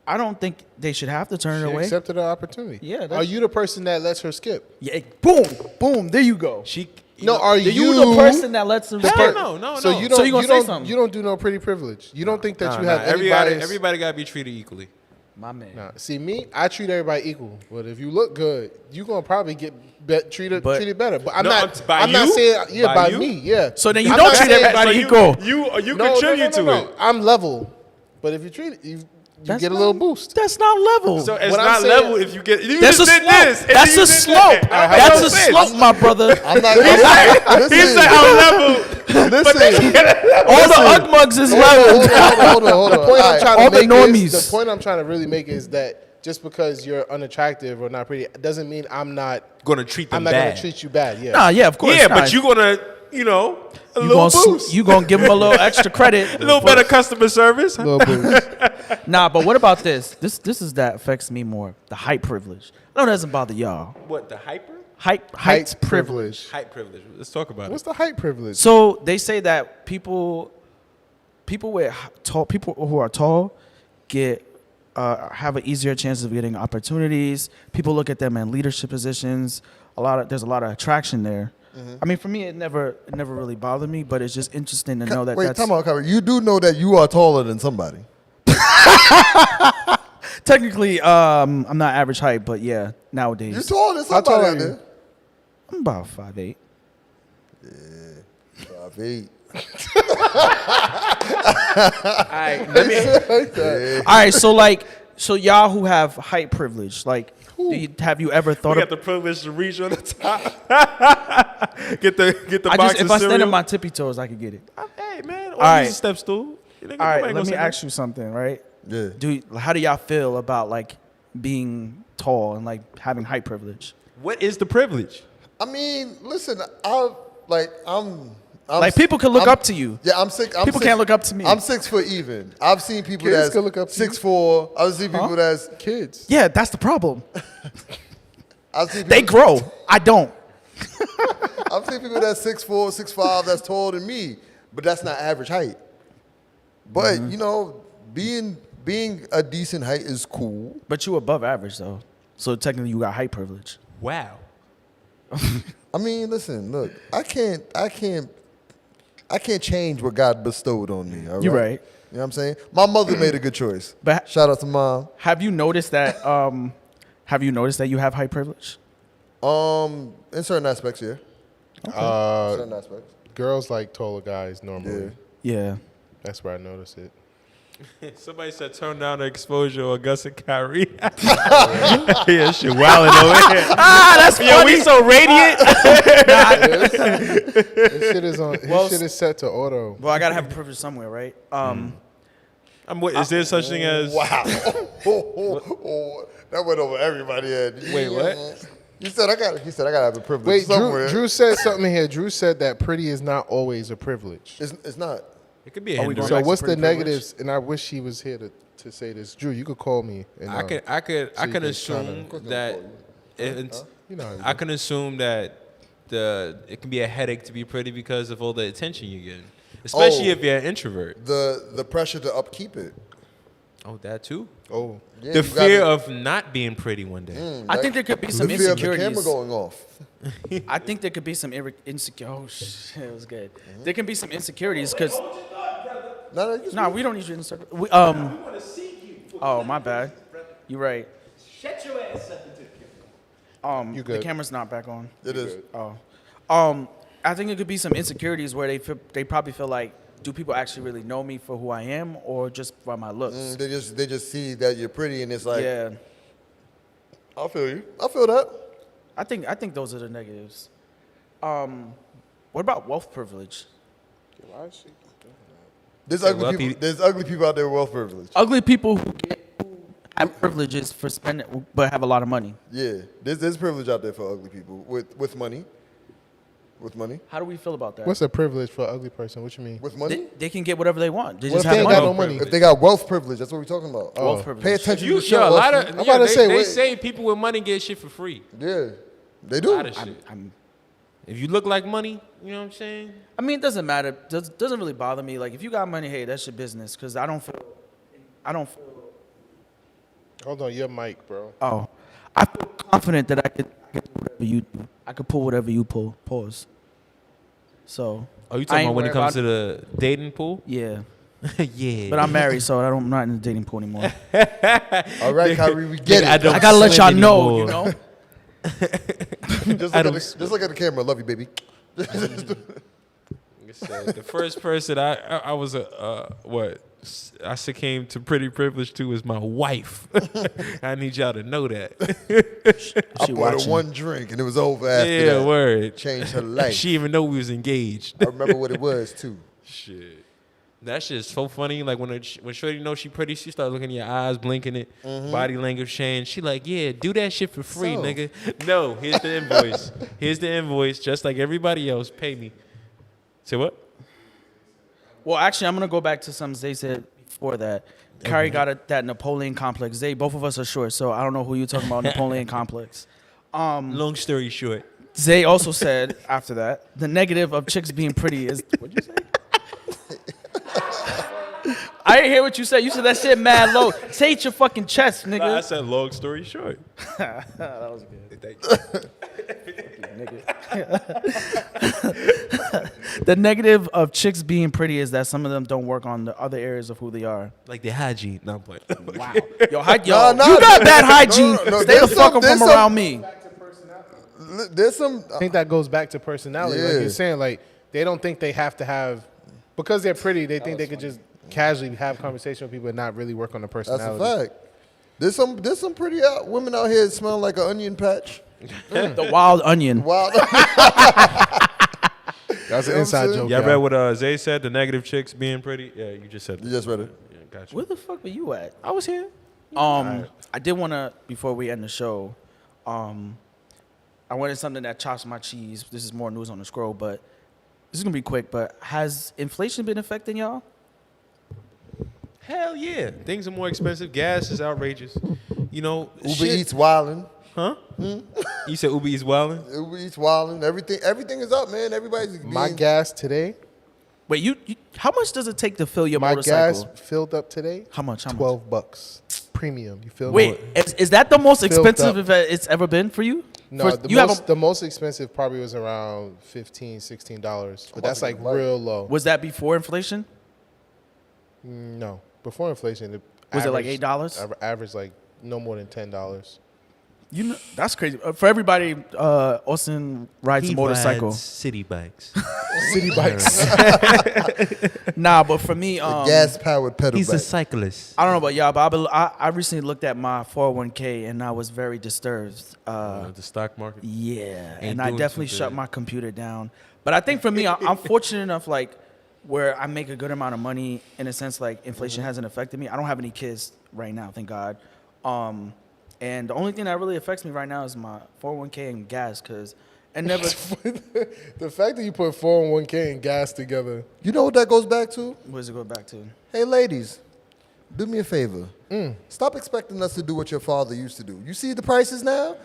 D: I don't think they should have to turn it
C: She
D: away.
C: accepted the opportunity.
D: Yeah,
C: Are
D: that's-
C: you the person that lets her skip?
D: Yeah, boom, boom. There you go.
B: She
C: No, are
D: Are you the person that lets them?
B: Hell no.
C: So you
D: So
C: don't.
D: you gonna say something?
C: You don't do no pretty privilege. You don't think that you
B: Nah,
C: have any bias.
B: everybody gotta be treated equally.
D: My man.
C: Nah, see me, I treat everybody equal. But if you look good, you gonna probably get treated better. But I'm
B: No,
C: not.
B: by
C: I'm not
B: you?
C: saying
B: By
C: by
B: you?
C: me. Yeah.
D: So then you
C: I'm
D: don't
C: not
D: treat
C: saying-
D: everybody
B: So
D: equal.
B: You
C: No,
B: contribute to
C: no.
B: it.
C: I'm level, but if you treat it, you
D: That's
C: get a
D: not-
C: little boost.
D: That's not level.
B: So it's
C: What I'm
B: not
C: saying-
B: level if you get. You
D: That's a
B: just did
D: slope.
B: this, and
D: That's
B: you
D: a
B: did
D: slope.
B: that.
D: That's
B: No
D: a
B: sense.
D: slope, my brother.
E: I'm not.
B: He
E: Listen,
B: said I'm level.
E: listen.
D: All the Ugg mugs is level.
E: Hold on.
C: The point I'm trying
D: all
C: to
D: the
C: make
D: normies.
C: is the point I'm trying to really make is that just because you're unattractive or not pretty doesn't mean I'm not
B: Gonna treat them
C: I'm not
B: bad.
C: gonna treat you bad. Yeah.
D: Nah, yeah, of course.
B: Yeah,
D: nah.
B: but you gonna, a
D: you
B: little
D: gonna
B: boost.
D: you gonna give them a little extra credit.
B: A little better customer service.
C: Little boost.
D: Nah, but what about this? This is that affects me more. The height privilege. I know it doesn't bother y'all.
B: What, the hyper?
D: Height privilege.
B: Height privilege. Let's talk about
C: What's
B: it.
C: the height privilege?
D: So they say that people with tall people who are tall get have an easier chance of getting opportunities. People look at them in leadership positions. There's a lot of attraction there. I mean, for me, it never really bothered me, but it's just interesting to know that.
E: Wait,
D: that's
E: time out, Kyrie. You do know that you are taller than somebody.
D: technically, I'm not average height, but yeah, nowadays
E: You're taller than
C: How tall
E: somebody
C: are
E: out
C: you?
E: there.
D: I'm about 5'8".
E: 5'8".
D: All right, so y'all who have height privilege, like, have you ever
B: We
D: thought
B: got
D: of?
B: the privilege to reach on the top. get the
D: I
B: box
D: just
B: of
D: if I stand
B: cereal.
D: on my tippy toes, I could get it.
B: Hey man, all
D: right.
B: use a step stool.
D: All right, let me ask you something, right?
E: Yeah.
D: How do y'all feel about like being tall and like having height privilege?
B: What is the privilege?
E: I mean, listen, I'm
D: Like people can look up to you.
E: Yeah, I'm 6.
D: People can't look up to me.
E: I'm 6 foot even. I've seen people
C: Kids
E: that's
C: can look up to you.
E: 6'4". I've seen people that's
C: Kids.
D: Yeah, that's the problem.
E: I've seen people,
D: They grow. I don't.
E: I've seen people that's 6'4", 6'5", that's taller than me, but that's not average height. But you know, being a decent height is cool.
D: But you above average though, so technically you got height privilege.
B: Wow.
E: I mean, listen, look, I can't change what God bestowed on me. All
D: You're right.
E: You know what I'm saying? My mother made a good choice.
D: But
E: Shout out to mom.
D: have you noticed that? Have you noticed that you have height privilege?
E: In certain aspects, yeah. Certain aspects.
C: Girls like taller guys normally.
E: Yeah.
D: Yeah.
C: That's where I notice it.
B: Somebody said turn down the exposure on Gus and Kyrie. Yeah, shit wildin' over here.
D: That's
B: Yo, we so radiant.
C: This shit is on. His shit is set to auto.
D: Well, I gotta have a privilege somewhere, right?
B: Is there such thing as?
E: Wow. That went over everybody's head.
B: Wait, what?
E: He said I gotta have a privilege
C: Wait,
E: somewhere.
C: Drew said something here. Drew said that pretty is not always a privilege.
E: It's not.
B: It could be a
D: Are we
B: hindrance.
C: So
D: back to
C: what's the
D: pretty privilege?
C: negatives? And I wish he was here to say this. Drew, you could call me. And,
B: I could
C: so you
B: assume
C: can
B: that it's,
C: You know how you
B: I
C: do.
B: can assume that it can be a headache to be pretty because of all the attention you get, especially
E: Oh.
B: if you're an introvert.
E: The pressure to upkeep it.
B: Oh, that too.
C: Oh,
E: Yeah,
B: The
E: you
B: fear
E: gotta-
B: of not being pretty one day.
D: I think there could be some
E: the fear of the camera
D: insecurities.
E: going off.
D: I think there could be some insecure. Oh shit, it was good. There can be some insecurities because
E: No,
D: we don't need you in the circle. Oh my bad. You're right.
A: Shut your ass up.
C: You
D: The
C: good.
D: camera's not back on.
E: it is.
D: I think it could be some insecurities where they probably feel like, do people actually really know me for who I am or just by my looks?
E: They just see that you're pretty and it's like,
D: Yeah,
E: I feel you. I feel that.
D: I think those are the negatives. What about wealth privilege?
E: There's
B: Yeah,
E: ugly
B: wealthy-
E: people. There's ugly people out there with wealth privilege.
D: Ugly people who have privileges for spending but have a lot of money.
E: Yeah, there's privilege out there for ugly people with money. With money.
D: How do we feel about that?
C: what's a privilege for an ugly person? What you mean?
E: With money.
D: They can get whatever they want. They
C: What
D: just
C: if they
D: have
C: ain't got
D: money.
C: no money?
E: If they got wealth privilege, that's what we're talking about.
D: Wealth privilege.
E: Pay attention
B: You,
E: to the show.
B: a lot of
C: I'm about to say,
B: they
C: wait.
B: say people with money get shit for free.
E: Yeah, they
B: A
E: do.
B: lot of shit. If you look like money, you know what I'm saying?
D: I mean, it doesn't matter. Doesn't really bother me. Like, if you got money, hey, that's your business. Because I don't feel.
C: Hold on, your mic, bro.
D: Oh, I feel confident that I could do whatever you do. I could pull whatever you pull. Pause. So.
B: Oh, you
D: I
B: talking
D: ain't
B: about when it
D: worried
B: comes to
D: about-
B: the dating pool?
D: Yeah.
B: Yeah.
D: But I'm married, so I'm not in the dating pool anymore.
E: All right, Kyrie, we get it.
B: don't
D: I gotta let y'all
B: swim
D: know,
B: anymore.
D: you know.
E: Just look at the camera. Love you, baby.
B: Like I said, the first person I was I succumbed to pretty privilege to is my wife. I need y'all to know that.
E: I
D: She
E: bought her
D: watching.
E: one drink and it was over after
B: Yeah,
E: that.
B: word.
E: Changed her life.
B: She even know we was engaged.
E: I remember what it was too.
B: Shit. That shit's so funny. Like when Shorty knows she pretty, she start looking in your eyes, blinking it, body language change. She like, yeah, do that shit for free,
E: So?
B: nigga. No, here's the invoice. Here's the invoice, just like everybody else. Pay me. Say what?
D: Well, actually, I'm gonna go back to something Zay said before that. Kyrie got that Napoleon complex. Zay, both of us are short, so I don't know who you're talking about. Napoleon complex.
B: Long story short.
D: Zay also said after that the negative of chicks being pretty is. What'd you say? I didn't hear what you said. You said that shit mad low. Say it your fucking chest, nigga.
B: Nah, I said long story short.
D: That was good.
B: Thank you.
D: The negative of chicks being pretty is that some of them don't work on the other areas of who they are.
B: Like the hygiene. No, I'm playing.
D: Wow. Yo,
E: No,
D: you got bad
E: no,
D: hygiene.
E: no,
D: Stay the
E: there's
D: fuck
E: some-
D: from
E: there's some-
D: around me.
E: There's some.
C: I think that goes back to personality. Like
E: Yeah.
C: you're saying, like they don't think they have to have, because they're pretty. They think they could just casually have conversation with people and not really work on the
E: That's
C: personality.
E: a fact. There's some pretty women out here that smell like an onion patch.
D: The wild onion.
E: Wow.
C: That's
E: You
C: an
E: know
C: inside
E: what I'm
C: joke.
B: Y'all
C: y'all.
B: read what Zay said? The negative chicks being pretty? Yeah, you just said
E: You
B: that.
E: just read it.
B: Yeah, gotcha.
D: Where the fuck were you at?
B: I was here.
D: I did want to, before we end the show, I wanted something that chops my cheese. This is more news on the scroll, but this is going to be quick. But has inflation been affecting y'all?
B: Hell yeah. Things are more expensive. Gas is outrageous. You know,
E: Uber
B: shit-
E: Eats wildin'.
B: Huh? You said Uber Eats wildin'?
E: Uber Eats wildin'. Everything is up, man. Everybody's being,
C: My gas today.
D: Wait, you how much does it take to fill your
C: My
D: motorcycle?
C: gas filled up today.
D: How much?
C: $12 premium. You feel
D: Wait,
C: me?
D: is that the most
C: Filled
D: expensive
C: up.
D: it's ever been for you?
C: No,
D: For- you have
C: the most expensive probably was around $15, $16, but that's like real low.
D: was that before inflation?
C: No, before inflation, the
D: Was it like
C: average-
D: $8?
C: Average like no more than $10.
D: You know, that's crazy. For everybody, Austin rides a motorcycle.
B: City bikes.
C: City bikes.
D: Nah, but for me,
E: gas powered pedal
B: He's a
E: bike.
B: cyclist.
D: I don't know about y'all, but I recently looked at my 401k and I was very disturbed.
B: The stock market.
D: Yeah,
B: Ain't
D: and I
B: doing
D: definitely
B: too
D: shut
B: good.
D: my computer down. But I think for me, I'm fortunate enough, like, where I make a good amount of money in a sense, like, inflation hasn't affected me. I don't have any kids right now, thank God. And the only thing that really affects me right now is my 401k and gas, because it never.
C: The fact that you put 401k and gas together.
E: You know what that goes back to?
D: What does it go back to?
E: Hey, ladies, do me a favor. Stop expecting us to do what your father used to do. You see the prices now?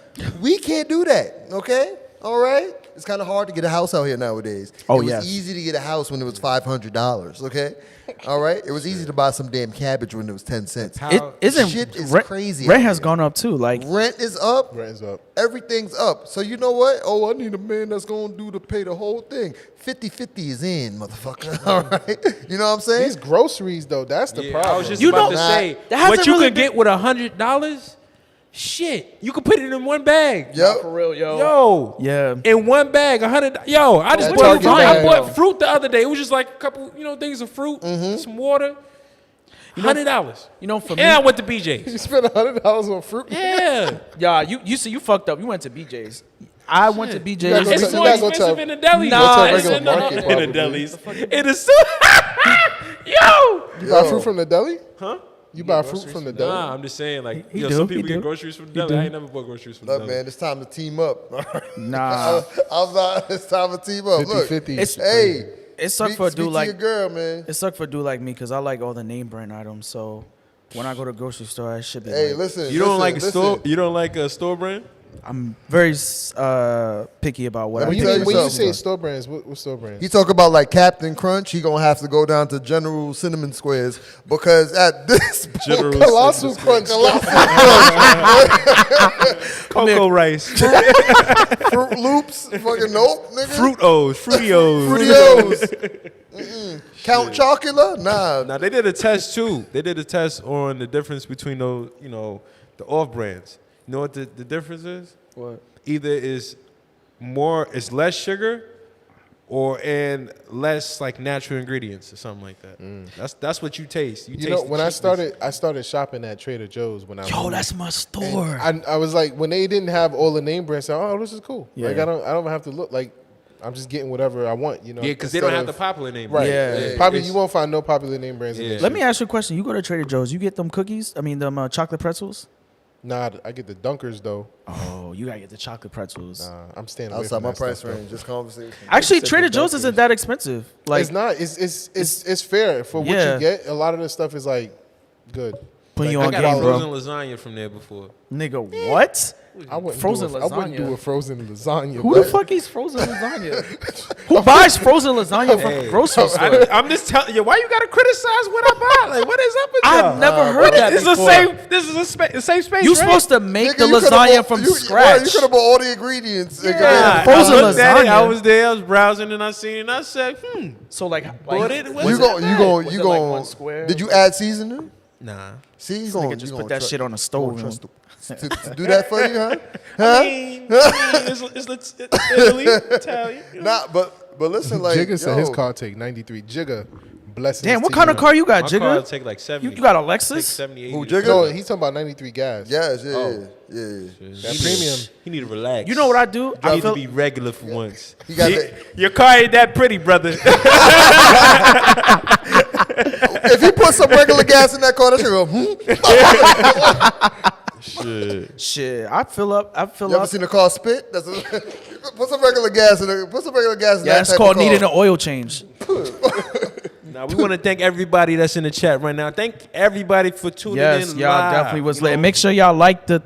E: We can't do that, okay? All right? It's kind of hard to get a house out here nowadays.
D: Oh,
E: it was
D: yes.
E: easy to get a house when it was $500, okay? All right? It was easy to buy some damn cabbage when it was 10 cents.
B: How-
D: It isn't.
E: Shit is
D: rent,
E: crazy
D: Rent
E: out
D: has
E: here.
D: gone up too. Like,
E: Rent is up.
C: Rent's up.
E: Everything's up. So you know what? Oh, I need a man that's going to pay the whole thing. 50-50 is in, motherfucker. All right? You know what I'm saying?
C: These groceries though, that's the
B: Yeah,
C: problem.
B: I was just
D: You
B: about
D: know-
B: to say,
D: that hasn't
B: what you
D: really
B: could get with $100, shit, you could put it in one bag.
E: Yep.
D: for real, yo.
B: Yo,
D: Yeah.
B: in one bag, $100. Yo, I just
C: That
B: bought,
C: Target
B: I
C: bag.
B: bought fruit the other day. It was just like a couple, things of fruit, some water, $100.
D: You know, for me,
B: And I went to BJ's.
C: You spent $100 on fruit.
B: Yeah,
D: yeah, you see, you fucked up. You went to BJ's. I went to
B: Shit.
D: BJ's.
C: You gotta go
B: it's
C: to-
B: more
C: you gotta go to-
B: expensive in the deli.
D: Nah,
C: go to a
B: it's
C: regular
B: in the-
C: market,
B: in
C: probably.
B: the delis. It is so. Yo.
C: You buy fruit from the deli?
B: Huh?
C: You buy fruit from the deli?
B: Nah, I'm just saying, like,
D: He
B: yo,
D: do,
B: some
D: he
B: people
D: do.
B: get groceries from the
D: He
B: deli.
D: do.
B: I ain't never bought groceries from the
E: Look,
B: deli.
E: man, it's time to team up.
D: Nah,
E: It's time to team up. Look,
C: 50-50.
D: It's-
E: hey,
D: it sucked
E: speak-
D: for a
E: speak
D: dude
E: to
D: like
E: your girl, man.
D: it sucked for a dude like me because I like all the name brand items. So when I go to the grocery store, I should be.
E: Hey,
D: like,
E: listen.
B: You don't
E: listen,
B: like
E: listen.
B: store? You don't like a store brand?
D: I'm very picky about what I
E: Let me
D: pick.
E: tell you
C: When you
E: something.
C: say store brands, what store brands?
E: He talk about like Captain Crunch. He gonna have to go down to General Cinnamon Squares because at this
B: General
C: Colossal Crunch.
B: Cocoa rice,
E: Fruit Loops, fucking nope, nigga.
B: Fruit O's, Fruity O's.
E: Fruity O's. Count Chocula? Nah.
B: Now they did a test too. They did a test on the difference between those, you know, the off brands. You know what the difference is?
D: What?
B: Either is less sugar, and less like natural ingredients or something like that. That's what you taste.
C: You know, when I started shopping at Trader Joe's when I
D: Yo,
C: moved.
D: that's my store.
C: I was like, when they didn't have all the name brands, I said, oh, this is cool.
D: Yeah.
C: Like I don't have to look like I'm just getting whatever I want. You know,
B: Yeah, because they don't
C: instead
B: have the
C: of-
B: popular name.
C: Right.
D: Yeah.
C: Probably
B: It's-
C: you won't find no popular name brands. In
B: Yeah.
C: this
D: Let
C: shit.
D: me ask you a question. You go to Trader Joe's, you get them cookies? I mean, them chocolate pretzels?
C: Nah, I get the Dunkers though.
D: Oh, you gotta get the chocolate pretzels.
C: I'm staying away
E: Outside
C: from
E: my
C: that
E: price
C: stuff, though.
E: range, this conversation.
D: Actually,
B: said
D: Trader
B: the
D: Joe's
B: Dunkers.
D: isn't that expensive. Like,
C: It's not. It's fair for what
D: Yeah.
C: you get. A lot of the stuff is like good.
D: putting you
B: I
D: on
B: got
D: game,
B: a
D: bro.
B: frozen lasagna from there before.
D: Nigga, what?
C: I wouldn't
D: Frozen
C: do I wouldn't do
D: lasagna.
C: a frozen lasagna.
D: Who
C: bro.
D: the fuck eats frozen lasagna? Who buys frozen lasagna from a grocery store?
B: I'm just telling you, why you gotta criticize what I buy? Like, what is up with y'all?
D: I've never heard that
B: This is
D: before.
B: this is a safe space.
D: You
B: right?
D: supposed to make
E: Nigga,
D: the
E: you coulda
D: lasagna
E: bought-
D: from
E: you,
D: scratch.
E: Right, you could have bought all the ingredients.
B: Yeah,
D: Frozen
B: I looked at it, I
D: lasagna.
B: was there, I was browsing, and I seen it, and I said,
D: So like,
B: What it- what
E: You
B: is
E: go,
B: it
E: you
B: bad?
E: go,
D: Was
E: you
D: it
E: go.
D: like one square?
E: Did you add seasoning?
B: nah.
E: See, you
D: Nigga
E: gonna
D: just
E: you
D: put
E: gonna
D: that shit on the stove.
E: trust to do that for you, huh?
B: I mean, it's Italy, Italian. You know?
E: Nah, but listen, like
C: Jigga said his
E: yo,
C: car take 93. Jigga, blessings.
D: Damn, what
C: to
D: kind
C: you.
D: of car you got,
B: My car
D: Jigga?
B: will take like 70.
D: You got a
B: Take
D: Lexus?
B: 70, 80.
E: Who, Jigga?
C: No, he's talking about 93 gas.
E: yes, yeah,
C: Oh.
E: yeah.
C: That premium.
B: He need to relax.
D: You know what I do?
B: I
D: I
B: need
D: feel
B: to be regular for once.
E: He got that.
B: Your car ain't that pretty, brother.
E: If he put some regular gas in that car, that shit go.
D: shit. I fill up.
E: You ever seen a car spit? That's put some regular gas in it. Put some regular gas in
D: Yeah,
E: that
D: that's
E: type
D: called
E: of car.
D: needing an oil change.
B: Now we want to thank everybody that's in the chat right now. Thank everybody for tuning
D: Yes,
B: in.
D: y'all
B: live,
D: definitely was
B: you
D: lit.
B: know.
D: And make sure y'all like the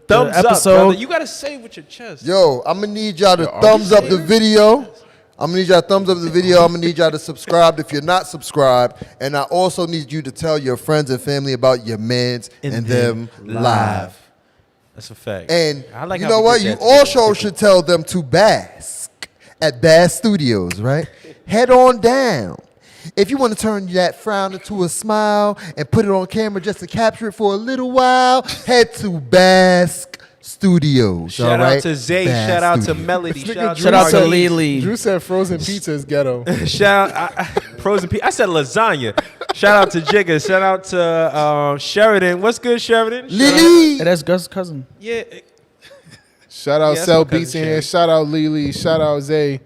B: Thumbs up,
D: episode.
B: brother. You gotta say it with your chest.
E: Yo, I'm gonna need y'all to thumbs up the video. I'm gonna need y'all to thumbs up the video. I'm gonna need y'all to subscribe if you're not subscribed, and I also need you to tell your friends and family about Yah Mans and them live.
B: That's a fact.
E: And
B: I like
E: you
B: how
E: know
B: we
E: what?
B: did
E: You
B: that together.
E: also should tell them to bask at Bass Studios, right? Head on down. If you want to turn that frown into a smile and put it on camera just to capture it for a little while, head to Bask Studios.
B: Shout
E: all right?
B: out to Zay.
E: Bass
B: Shout out to
E: Studios.
B: Melody.
C: This nigga
B: Shout out
D: Shout out to
B: Marquise.
D: Lily.
C: Drew said frozen pizza is ghetto.
B: Shout out Frozen Pizza. I said lasagna. Shout out to Jigga. Shout out to Sheridan. What's good, Sheridan?
E: Lily.
D: Hey, that's Gus' cousin.
B: Yeah.
C: Shout out
B: Yeah,
C: Cell
B: that's my
C: Beats in
B: cousin
C: here.
B: Shay.
C: Shout out Lily. Shout out Zay.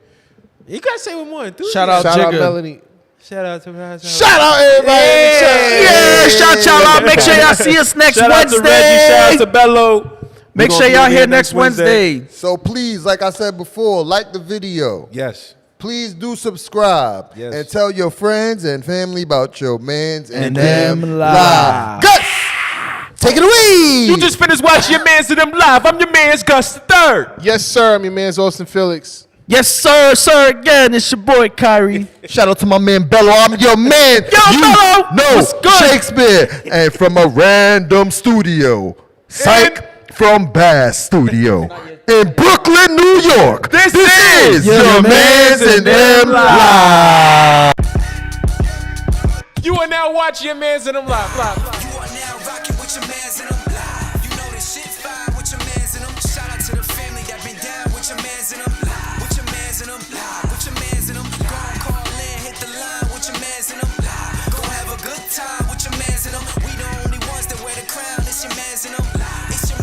B: You gotta say with more enthusiasm.
D: Shout out
C: Shout out
D: Jigga.
C: Melanie.
B: Shout out to
C: Shout out everybody. in the chat.
D: Yeah, shout y'all out. Make sure y'all see us next
B: Shout out to
D: Wednesday.
B: Reggie. Shout out to Bello.
D: Make
B: We
D: sure
B: gonna
D: y'all
B: be
D: here next Wednesday.
E: So please, like I said before, like the video.
B: Yes.
E: Please do subscribe
B: Yes.
E: and tell your friends and family about your mans and
D: them
E: them
D: live.
E: live. Gus, take it away.
B: You just finished watching your man's to them live. I'm your man's Gus the Third.
C: Yes, sir. I'm your man's Austin Felix.
D: Yes, sir, again. It's your boy, Kyrie.
E: Shout out to my man Bello. I'm your man.
D: Yo, Bello.
E: No,
D: What's good?
E: Shakespeare. And from a random studio. Psych from Bass Studio. In Brooklyn, New York. This is your mans and them live.
B: You are now watching your man's to them live.
F: You are now rocking with your mans in them live. You know this shit fire with your mans in them. Shout out to the family that been down with your mans in them live. With your mans in them live. With your mans in them. Go and call in, hit the line with your mans in them live. Go have a good time with your mans in them. We the only ones that wear the crown. It's your mans in them live. It's your